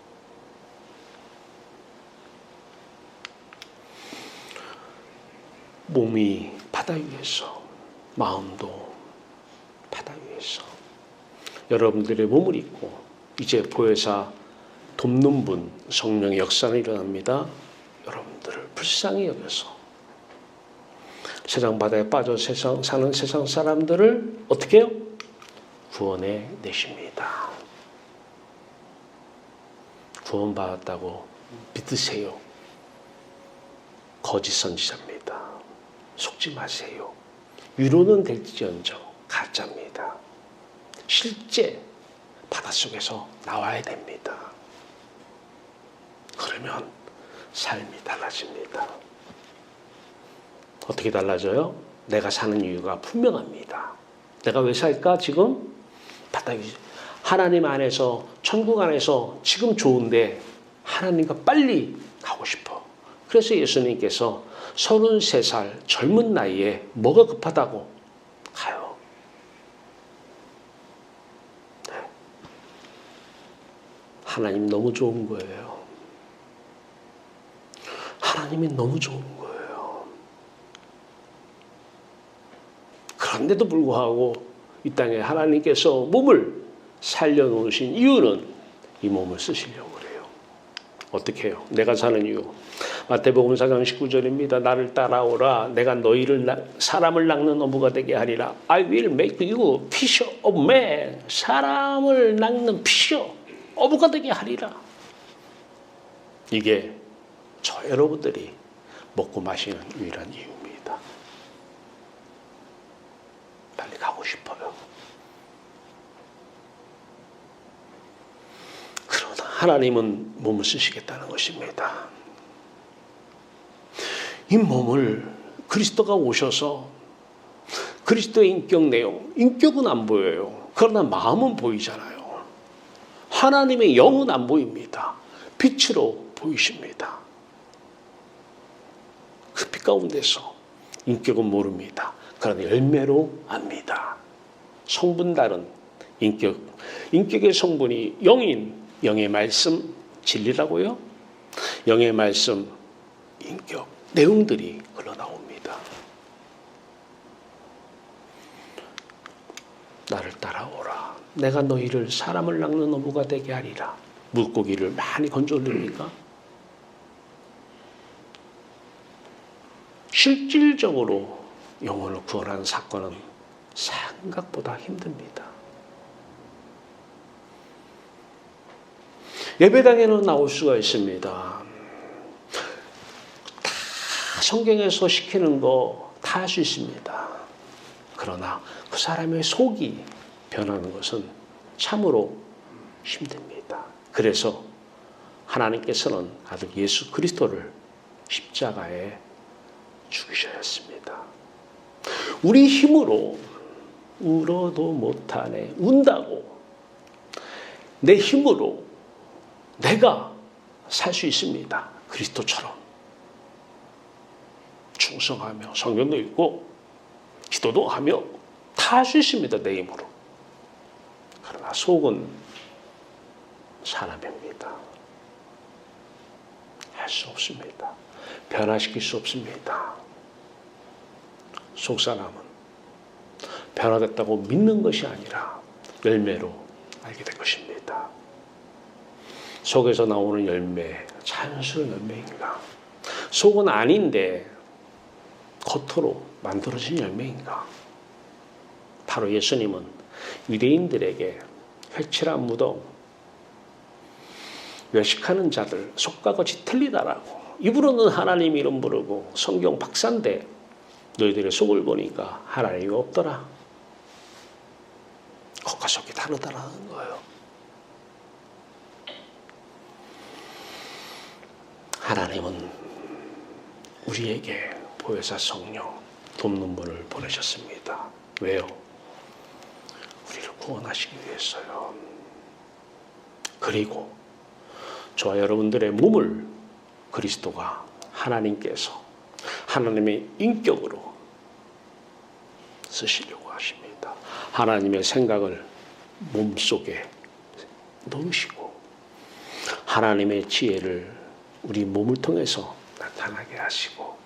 몸이 바다 위에서, 마음도 바다 위에서 여러분들의 몸을 입고 이제 보혜사 돕는 분, 성령의 역사는 일어납니다. 여러분들을 불쌍히 여겨서 세상 바다에 빠져 사는 세상 사람들을 어떻게 해요? 구원해 내십니다. 구원받았다고 믿으세요. 거짓 선지자입니다. 속지 마세요. 위로는 될지언정 가짜입니다. 실제 바닷속에서 나와야 됩니다. 그러면 삶이 달라집니다. 어떻게 달라져요? 내가 사는 이유가 분명합니다. 내가 왜 살까? 지금 바다 위, 하나님 안에서, 천국 안에서 지금 좋은데 하나님과 빨리 가고 싶어. 그래서 예수님께서 33살 젊은 나이에 뭐가 급하다고 가요. 네. 하나님 너무 좋은 거예요. 하나님이 너무 좋은 거예요. 그런데도 불구하고 이 땅에 하나님께서 몸을 살려놓으신 이유는 이 몸을 쓰시려고 그래요. 어떻게 해요? 내가 사는 이유. 마태복음 4장 19절입니다. 나를 따라오라. 내가 너희를 사람을 낚는 어부가 되게 하리라. I will make you fisher of men. 사람을 낚는 fisher, 어부가 되게 하리라. 이게 저 여러분들이 먹고 마시는 유일한 이유입니다. 빨리 가고 싶어요. 그러나 하나님은 몸을 쓰시겠다는 것입니다. 이 몸을 그리스도가 오셔서 그리스도의 인격 내용, 인격은 안 보여요. 그러나 마음은 보이잖아요. 하나님의 영은 안 보입니다. 빛으로 보이십니다. 그 빛 가운데서 인격은 모릅니다. 그러나 열매로 압니다. 성분 다른 인격의 성분이 영인, 영의 말씀, 진리라고요. 영의 말씀, 인격, 내용들이 흘러나옵니다. 나를 따라오라. 내가 너희를 사람을 낚는 어부가 되게 하리라. 물고기를 많이 건져 올립니까? 실질적으로 영혼을 구원하는 사건은 생각보다 힘듭니다. 예배당에는 나올 수가 있습니다. 다 성경에서 시키는 거 다 할 수 있습니다. 그러나 그 사람의 속이 변하는 것은 참으로 힘듭니다. 그래서 하나님께서는 아들 예수 그리스도를 십자가에 죽이셨습니다. 우리 힘으로 울어도 못하네. 운다고 내 힘으로 내가 살 수 있습니다. 그리스도처럼 충성하며 성경도 읽고 기도도 하며 다 할 수 있습니다. 내 힘으로. 그러나 속은 사람입니다. 할 수 없습니다. 변화시킬 수 없습니다. 속 사람은 변화됐다고 믿는 것이 아니라 열매로 알게 될 것입니다. 속에서 나오는 열매, 자연스러운 열매인가? 속은 아닌데 겉으로 만들어진 열매인가? 바로 예수님은 유대인들에게 회칠한 무덤, 외식하는 자들 속과 겉이 틀리다라고, 입으로는 하나님 이름 부르고 성경 박사인데 너희들의 속을 보니까 하나님이 없더라. 겉과 속이 다르다라는 거예요. 하나님은 우리에게 보혜사 성령, 돕는 분을 보내셨습니다. 왜요? 우리를 구원하시기 위해서요. 그리고 저와 여러분들의 몸을 그리스도가 하나님께서 하나님의 인격으로 쓰시려고 하십니다. 하나님의 생각을 몸속에 넣으시고 하나님의 지혜를 우리 몸을 통해서 나타나게 하시고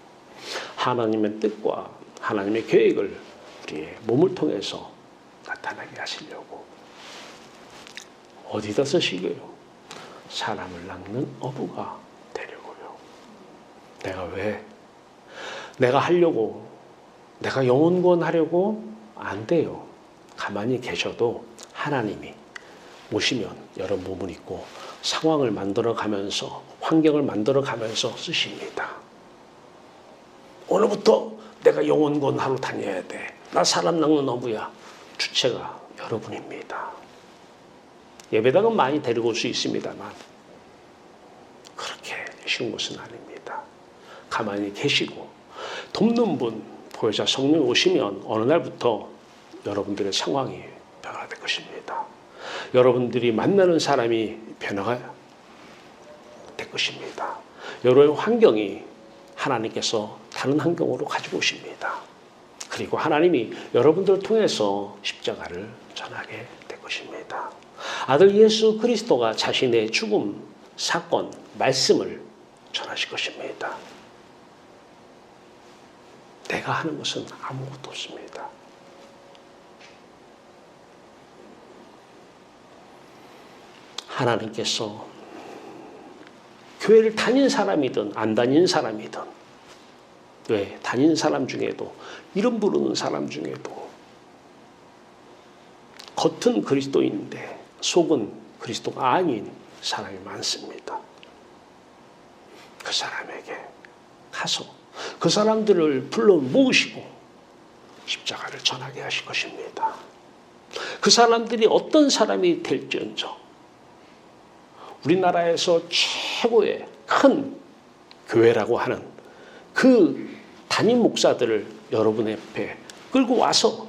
하나님의 뜻과 하나님의 계획을 우리의 몸을 통해서 나타나게 하시려고 어디다 쓰시고요? 사람을 낚는 어부가 되려고요. 내가 왜? 내가 하려고, 내가 영혼 구원하려고 안 돼요. 가만히 계셔도 하나님이 오시면 여러 몸을 입고 상황을 만들어가면서 환경을 만들어가면서 쓰십니다. 오늘부터 내가 영혼 구원하러 다녀야 돼. 나 사람 낚는 어부야. 주체가 여러분입니다. 예배당은 많이 데리고 올 수 있습니다만 그렇게 쉬운 것은 아닙니다. 가만히 계시고 돕는 분, 보혜사 성령이 오시면 어느 날부터 여러분들의 상황이 변화될 것입니다. 여러분들이 만나는 사람이 변화가 될 것입니다. 여러분의 환경이 하나님께서 다른 환경으로 가지고 오십니다. 그리고 하나님이 여러분들을 통해서 십자가를 전하게 될 것입니다. 아들 예수 그리스도가 자신의 죽음, 사건, 말씀을 전하실 것입니다. 내가 하는 것은 아무것도 없습니다. 하나님께서 교회를 다닌 사람이든 안 다닌 사람이든, 왜 다닌 사람 중에도, 이름 부르는 사람 중에도 겉은 그리스도인데 속은 그리스도가 아닌 사람이 많습니다. 그 사람에게 가서 그 사람들을 불러 모으시고 십자가를 전하게 하실 것입니다. 그 사람들이 어떤 사람이 될지언정 우리나라에서 최고의 큰 교회라고 하는 그 담임 목사들을 여러분 앞에 끌고 와서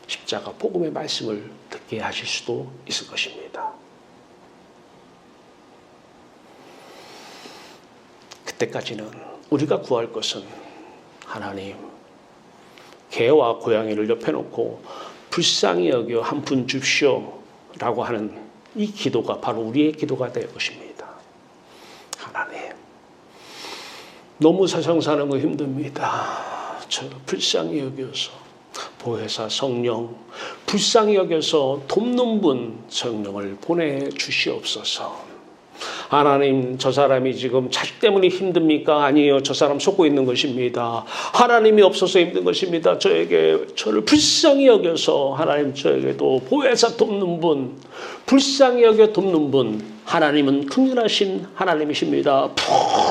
십자가 복음의 말씀을 듣게 하실 수도 있을 것입니다. 그때까지는 우리가 구할 것은 하나님, 개와 고양이를 옆에 놓고 불쌍히 여겨 한 푼 줍시오 라고 하는 이 기도가 바로 우리의 기도가 될 것입니다. 하나님, 너무 세상 사는 거 힘듭니다. 저 불쌍히 여겨서 보혜사 성령, 불쌍히 여겨서 돕는 분 성령을 보내주시옵소서. 하나님, 저 사람이 지금 자식 때문에 힘듭니까? 아니요, 저 사람 속고 있는 것입니다. 하나님이 없어서 힘든 것입니다. 저를 불쌍히 여겨서 하나님 저에게도 보혜사 돕는 분, 불쌍히 여겨 돕는 분, 하나님은 긍휼하신 하나님이십니다.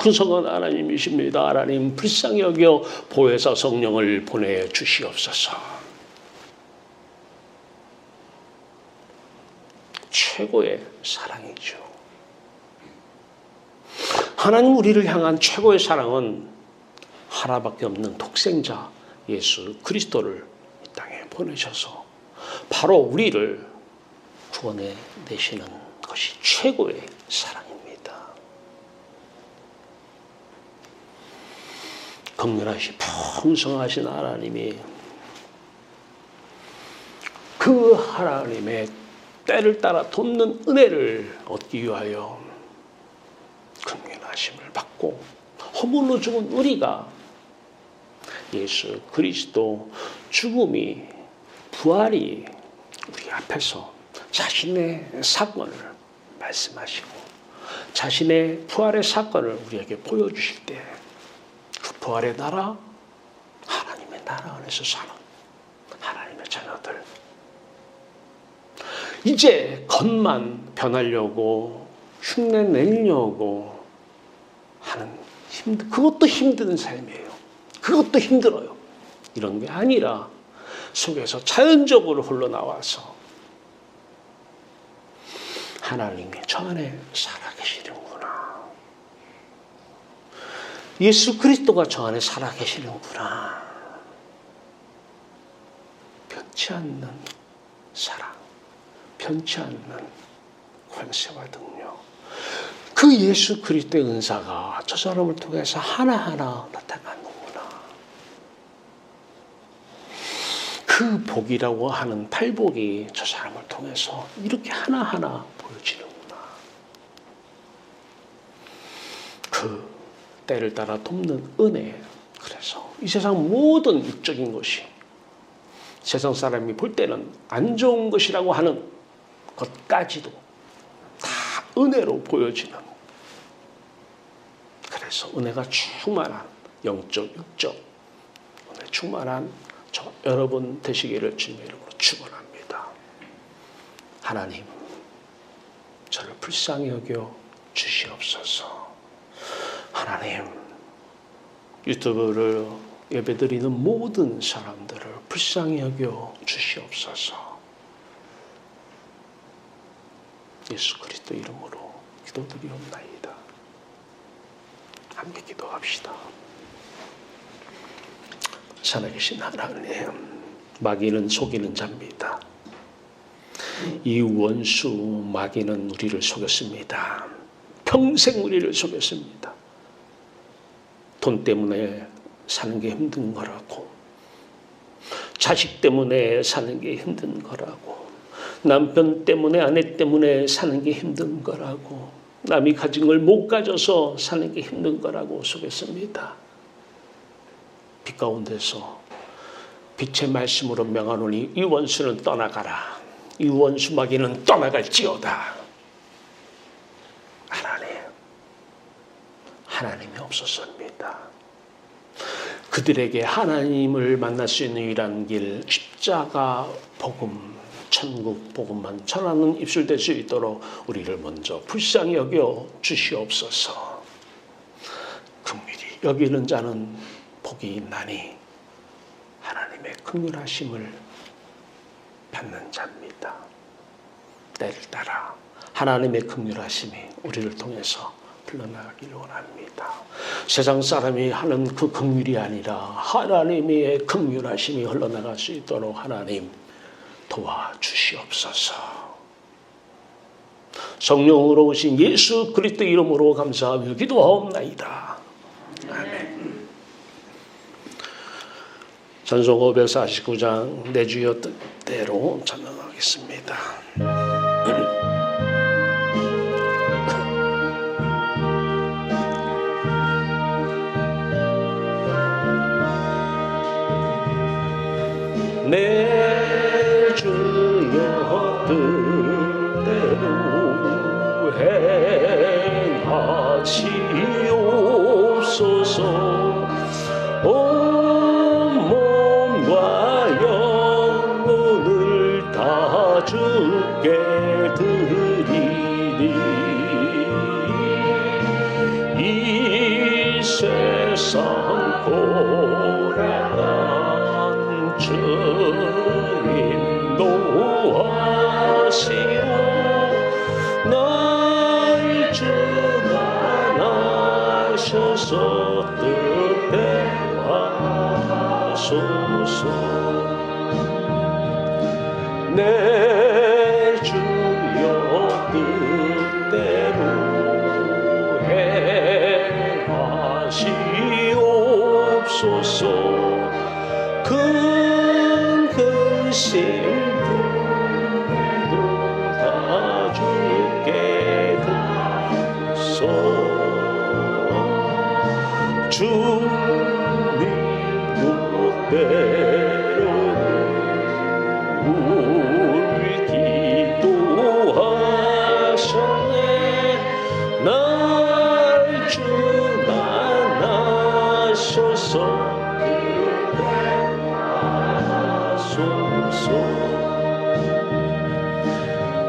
풍성한 하나님이십니다. 하나님 불쌍히 여겨 보혜사 성령을 보내주시옵소서. 최고의 사랑이죠. 하나님 우리를 향한 최고의 사랑은 하나밖에 없는 독생자 예수 그리스도를 이 땅에 보내셔서 바로 우리를 구원해 내시는 것이 최고의 사랑입니다. 긍휼하시 풍성하신 하나님이 그 하나님의 때를 따라 돕는 은혜를 얻기 위하여 긍휼하심을 받고 허물로 죽은 우리가 예수 그리스도 죽음이 부활이 우리 앞에서 자신의 사건을 말씀하시고 자신의 부활의 사건을 우리에게 보여주실 때 그 부활의 나라, 하나님의 나라 안에서 사는 하나님의 자녀들, 이제 겉만 변하려고 흉내 내려고 하는 그것도 힘든 삶이에요. 그것도 힘들어요. 이런 게 아니라 속에서 자연적으로 흘러나와서 하나님이 저 안에 살아계시는구나. 예수 그리스도가 저 안에 살아계시는구나. 변치 않는 사랑, 변치 않는 권세와 능력, 그 예수 그리스도의 은사가 저 사람을 통해서 하나하나 나타나는구나. 그 복이라고 하는 팔복이 저 사람을 통해서 이렇게 하나하나 보여지는구나. 그 때를 따라 돕는 은혜. 그래서 이 세상 모든 육적인 것이 세상 사람이 볼 때는 안 좋은 것이라고 하는 것까지도 다 은혜로 보여지는, 그래서 은혜가 충만한 영적, 육적 은혜 충만한 저 여러분 되시기를 주님의 이름으로 축원합니다. 하나님, 저를 불쌍히 여겨 주시옵소서. 하나님, 유튜브를 예배드리는 모든 사람들을 불쌍히 여겨 주시옵소서. 예수 그리스도 이름으로 기도드리옵나이다. 함께 기도합시다. 살아계신 하나님, 마귀는 속이는 자입니다. 이 원수 마귀는 우리를 속였습니다. 평생 우리를 속였습니다. 돈 때문에 사는 게 힘든 거라고, 자식 때문에 사는 게 힘든 거라고, 남편 때문에 아내 때문에 사는 게 힘든 거라고, 남이 가진 걸 못 가져서 사는 게 힘든 거라고 속였습니다. 빛 가운데서 빛의 말씀으로 명하노니 이 원수는 떠나가라. 이 원수 마귀는 떠나갈지어다. 하나님, 하나님이 없어서입니다. 그들에게 하나님을 만날 수 있는 유일한 길, 십자가 복음, 천국 복음만 전하는 입술 될 수 있도록 우리를 먼저 불쌍히 여겨 주시옵소서. 긍휼히 여기는 자는 복이 있나니 하나님의 긍휼하심을 받는 자입니다. 때를 따라 하나님의 긍휼하심이 우리를 통해서 흘러나가기를 원합니다. 세상 사람이 하는 그 긍휼이 아니라 하나님의 긍휼하심이 흘러나갈 수 있도록 하나님 도와주시옵소서. 성령으로 오신 예수 그리스도 이름으로 감사하며 기도하옵나이다. 아멘. 찬송 549장 내 주여 뜻대로 찬양하겠습니다. 내 주여 뜻대로 행하시옵소서. 온 몸과 영혼을 다 주께 드리니 이 세상 고난한 주님 노하시오. 날 주관하셔서 뜻대 하소서. 내 주여 뜻대로 행하시옵소서. 큰 근심들도 다 주께 드리소. 주님 뜻대로는 우리 기도하셨네. 날 주만하셔서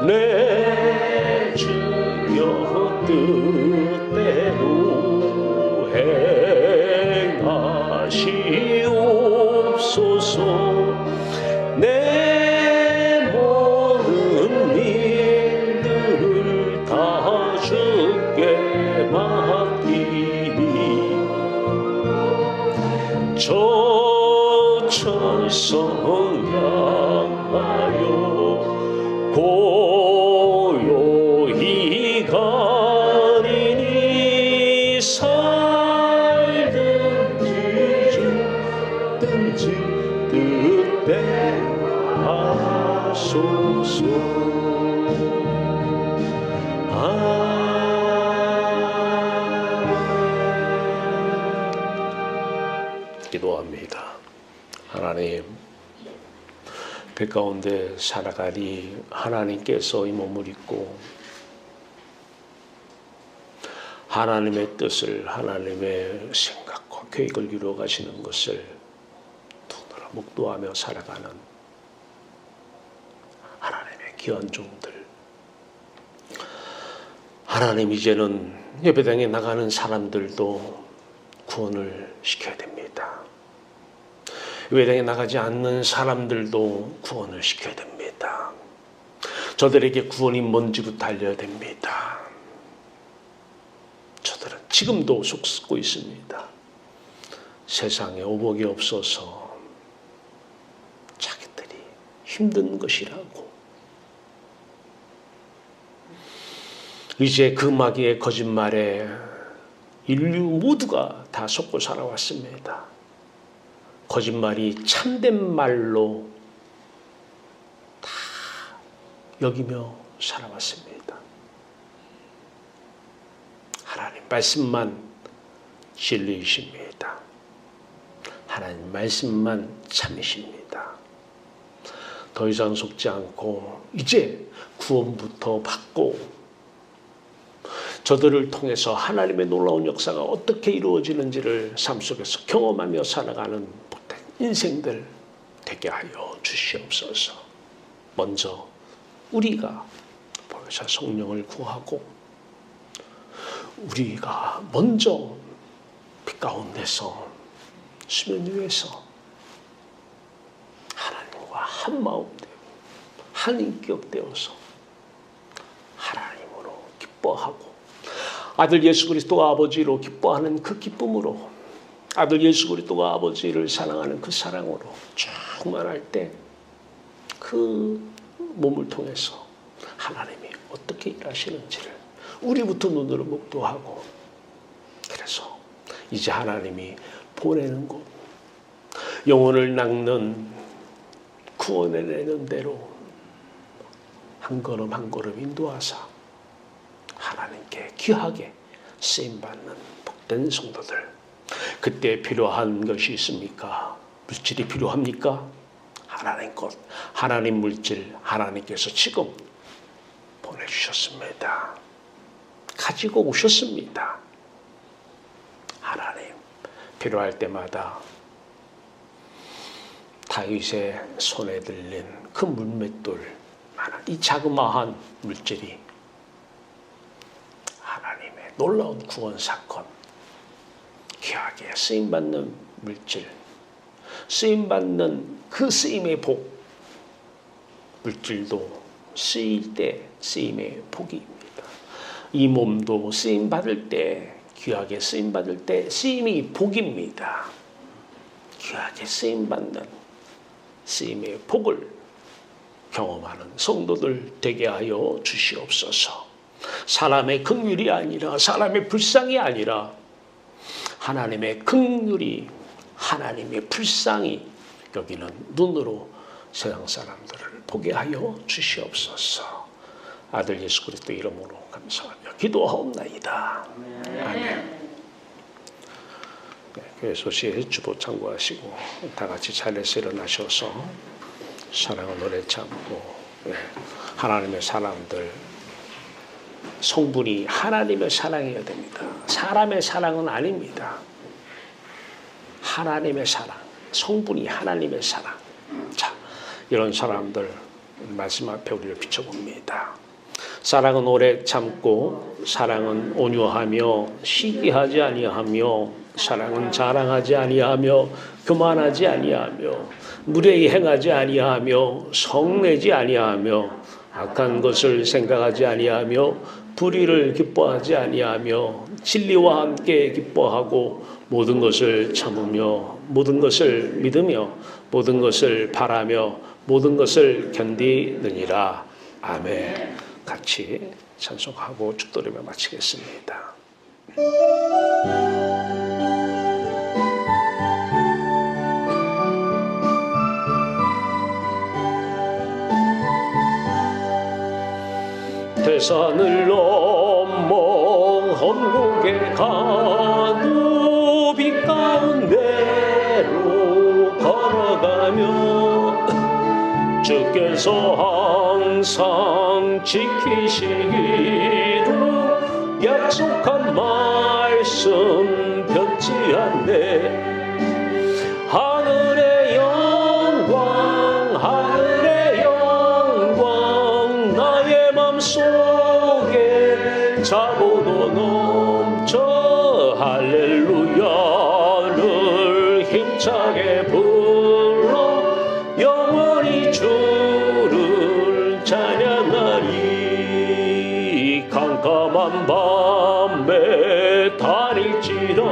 내 주여 뜻대로 행하시옵소서. 내 모든 일들을 다 주께 맡기니 저 천성 향하여 고요히 가리니 살든지 죽든지 뜻대로 하소서. 기도합니다. 하나님, 배 가운데 살아가니 하나님께서 이 몸을 입고 하나님의 뜻을, 하나님의 생각과 계획을 이루어 가시는 것을 눈으로 묵도하며 살아가는 하나님의 귀한 종들. 하나님, 이제는 예배당에 나가는 사람들도 구원을 시켜야 됩니다. 예배당에 나가지 않는 사람들도 구원을 시켜야 됩니다. 저들에게 구원이 뭔지부터 알려야 됩니다. 저들은 지금도 속쓰고 있습니다. 세상에 오복이 없어서 자기들이 힘든 것이라고 이제 그 마귀의 거짓말에 인류 모두가 다 속고 살아왔습니다. 거짓말이 참된 말로 다 여기며 살아왔습니다. 하나님 말씀만 진리이십니다. 하나님 말씀만 참이십니다. 더 이상 속지 않고 이제 구원부터 받고 저들을 통해서 하나님의 놀라운 역사가 어떻게 이루어지는지를 삶 속에서 경험하며 살아가는 복된 인생들 되게 하여 주시옵소서. 먼저 우리가 보혜사 성령을 구하고 우리가 먼저 빛 가운데서 수면 위에서 하나님과 한 마음 되고 한 인격 되어서 하나님으로 기뻐하고 아들 예수 그리스도가 아버지로 기뻐하는 그 기쁨으로 아들 예수 그리스도가 아버지를 사랑하는 그 사랑으로 충만할 때 그 몸을 통해서 하나님이 어떻게 일하시는지를 우리부터 눈으로 목도하고 그래서 이제 하나님이 보내는 곳 영혼을 낚는 구원해내는 대로 한 걸음 한 걸음 인도하사 하나님께 귀하게 쓰임받는 복된 성도들 그때 필요한 것이 있습니까? 물질이 필요합니까? 하나님 것, 하나님 물질 하나님께서 지금 보내주셨습니다. 가지고 오셨습니다. 하나님 필요할 때마다 다윗의 손에 들린 그 물맷돌 이 자그마한 물질이 하나님의 놀라운 구원 사건 귀하게 쓰임받는 물질 쓰임받는 그 쓰임의 복 물질도 쓰일 때 쓰임의 복입니다. 이 몸도 쓰임받을 때 귀하게 쓰임받을 때 쓰임이 복입니다. 귀하게 쓰임받는 쓰임의 복을 경험하는 성도들 되게 하여 주시옵소서. 사람의 긍휼이 아니라 사람의 불쌍이 아니라 하나님의 긍휼이 하나님의 불쌍히 여기는 눈으로 세상 사람들을 보게 하여 주시옵소서. 아들 예수 그리스도 이름으로 감사하며 기도하옵나이다. 아멘. 네, 교회 소식에 주보 참고하시고 다 같이 자리에서 일어나셔서 사랑을 노래 참고 하나님의 사람들 성분이 하나님의 사랑이어야 됩니다. 사람의 사랑은 아닙니다. 하나님의 사랑, 성분이 하나님의 사랑. 자, 이런 사람들 말씀 앞에 우리를 비춰봅니다. 사랑은 오래 참고 사랑은 온유하며 시기하지 아니하며 사랑은 자랑하지 아니하며 교만하지 아니하며 무례히 행하지 아니하며 성내지 아니하며 악한 것을 생각하지 아니하며 불의를 기뻐하지 아니하며 진리와 함께 기뻐하고 모든 것을 참으며 모든 것을 믿으며 모든 것을 바라며 모든 것을 견디느니라. 아멘. 같이 찬송하고 축도리며 마치겠습니다. 대산을 넘어 헌국에 가도 빛 가운데로 걸어가며 주께서 항상 지키시기로 약속한 말씀 변치 않네. 하늘의 영광 하늘의 영광 나의 맘속에 자고도 넘쳐 할렐루야를 힘차게 불러 영원히 주를 찬양하리. 깜깜한 밤에 다닐지라도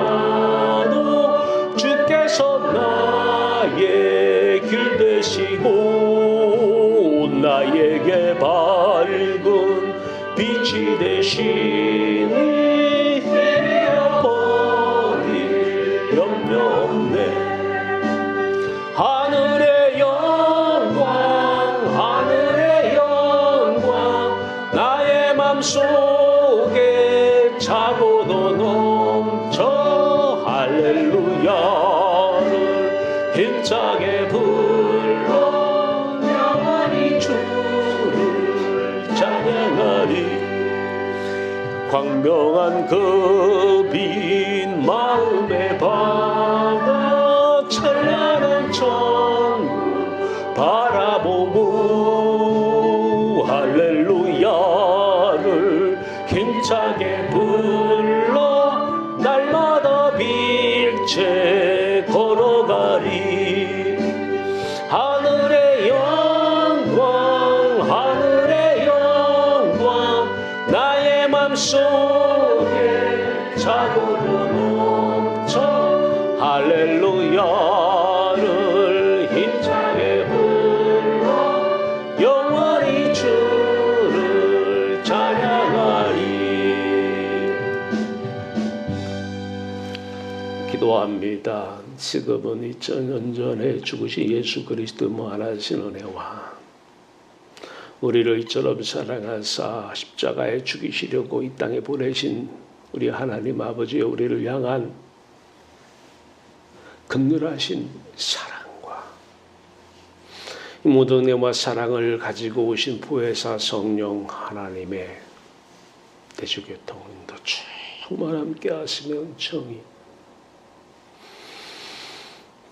주께서 나의 길 되시고 나에게 밝은 빛이 되시니 잃어버릴 염려 없네. 하늘의 영광 하늘의 영광 나의 맘속에 차고도 넘쳐 할렐루야를 힘차게 불러 영원히 주를 찬양하리. 광명한 그 빈 마음의 바다 찬란한 천국 바라보고 할렐루야를 힘차게 불러 날마다 빛에 걸어가리. 하늘의 영광 하늘의 영광 나의 맘속에 차고로 넘쳐 할렐루야를 힘차게 불러 영원히 주를 찬양하리. 기도합니다. 지금은 2000년 전에 죽으신 예수 그리스도 무한하신 은혜와 우리를 이처럼 사랑하사 십자가에 죽이시려고 이 땅에 보내신 우리 하나님 아버지의 우리를 향한 긍휼하신 사랑과 이 모든 은혜와 사랑을 가지고 오신 보혜사 성령 하나님의 대주교통인도 정말 함께 하시면 정의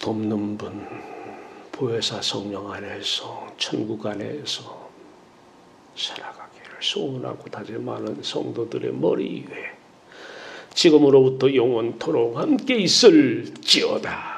돕는 분 보혜사 성령 안에서 천국 안에서 살아가기를 소원하고 다짐하는 성도들의 머리 위에 지금으로부터 영원토록 함께 있을지어다.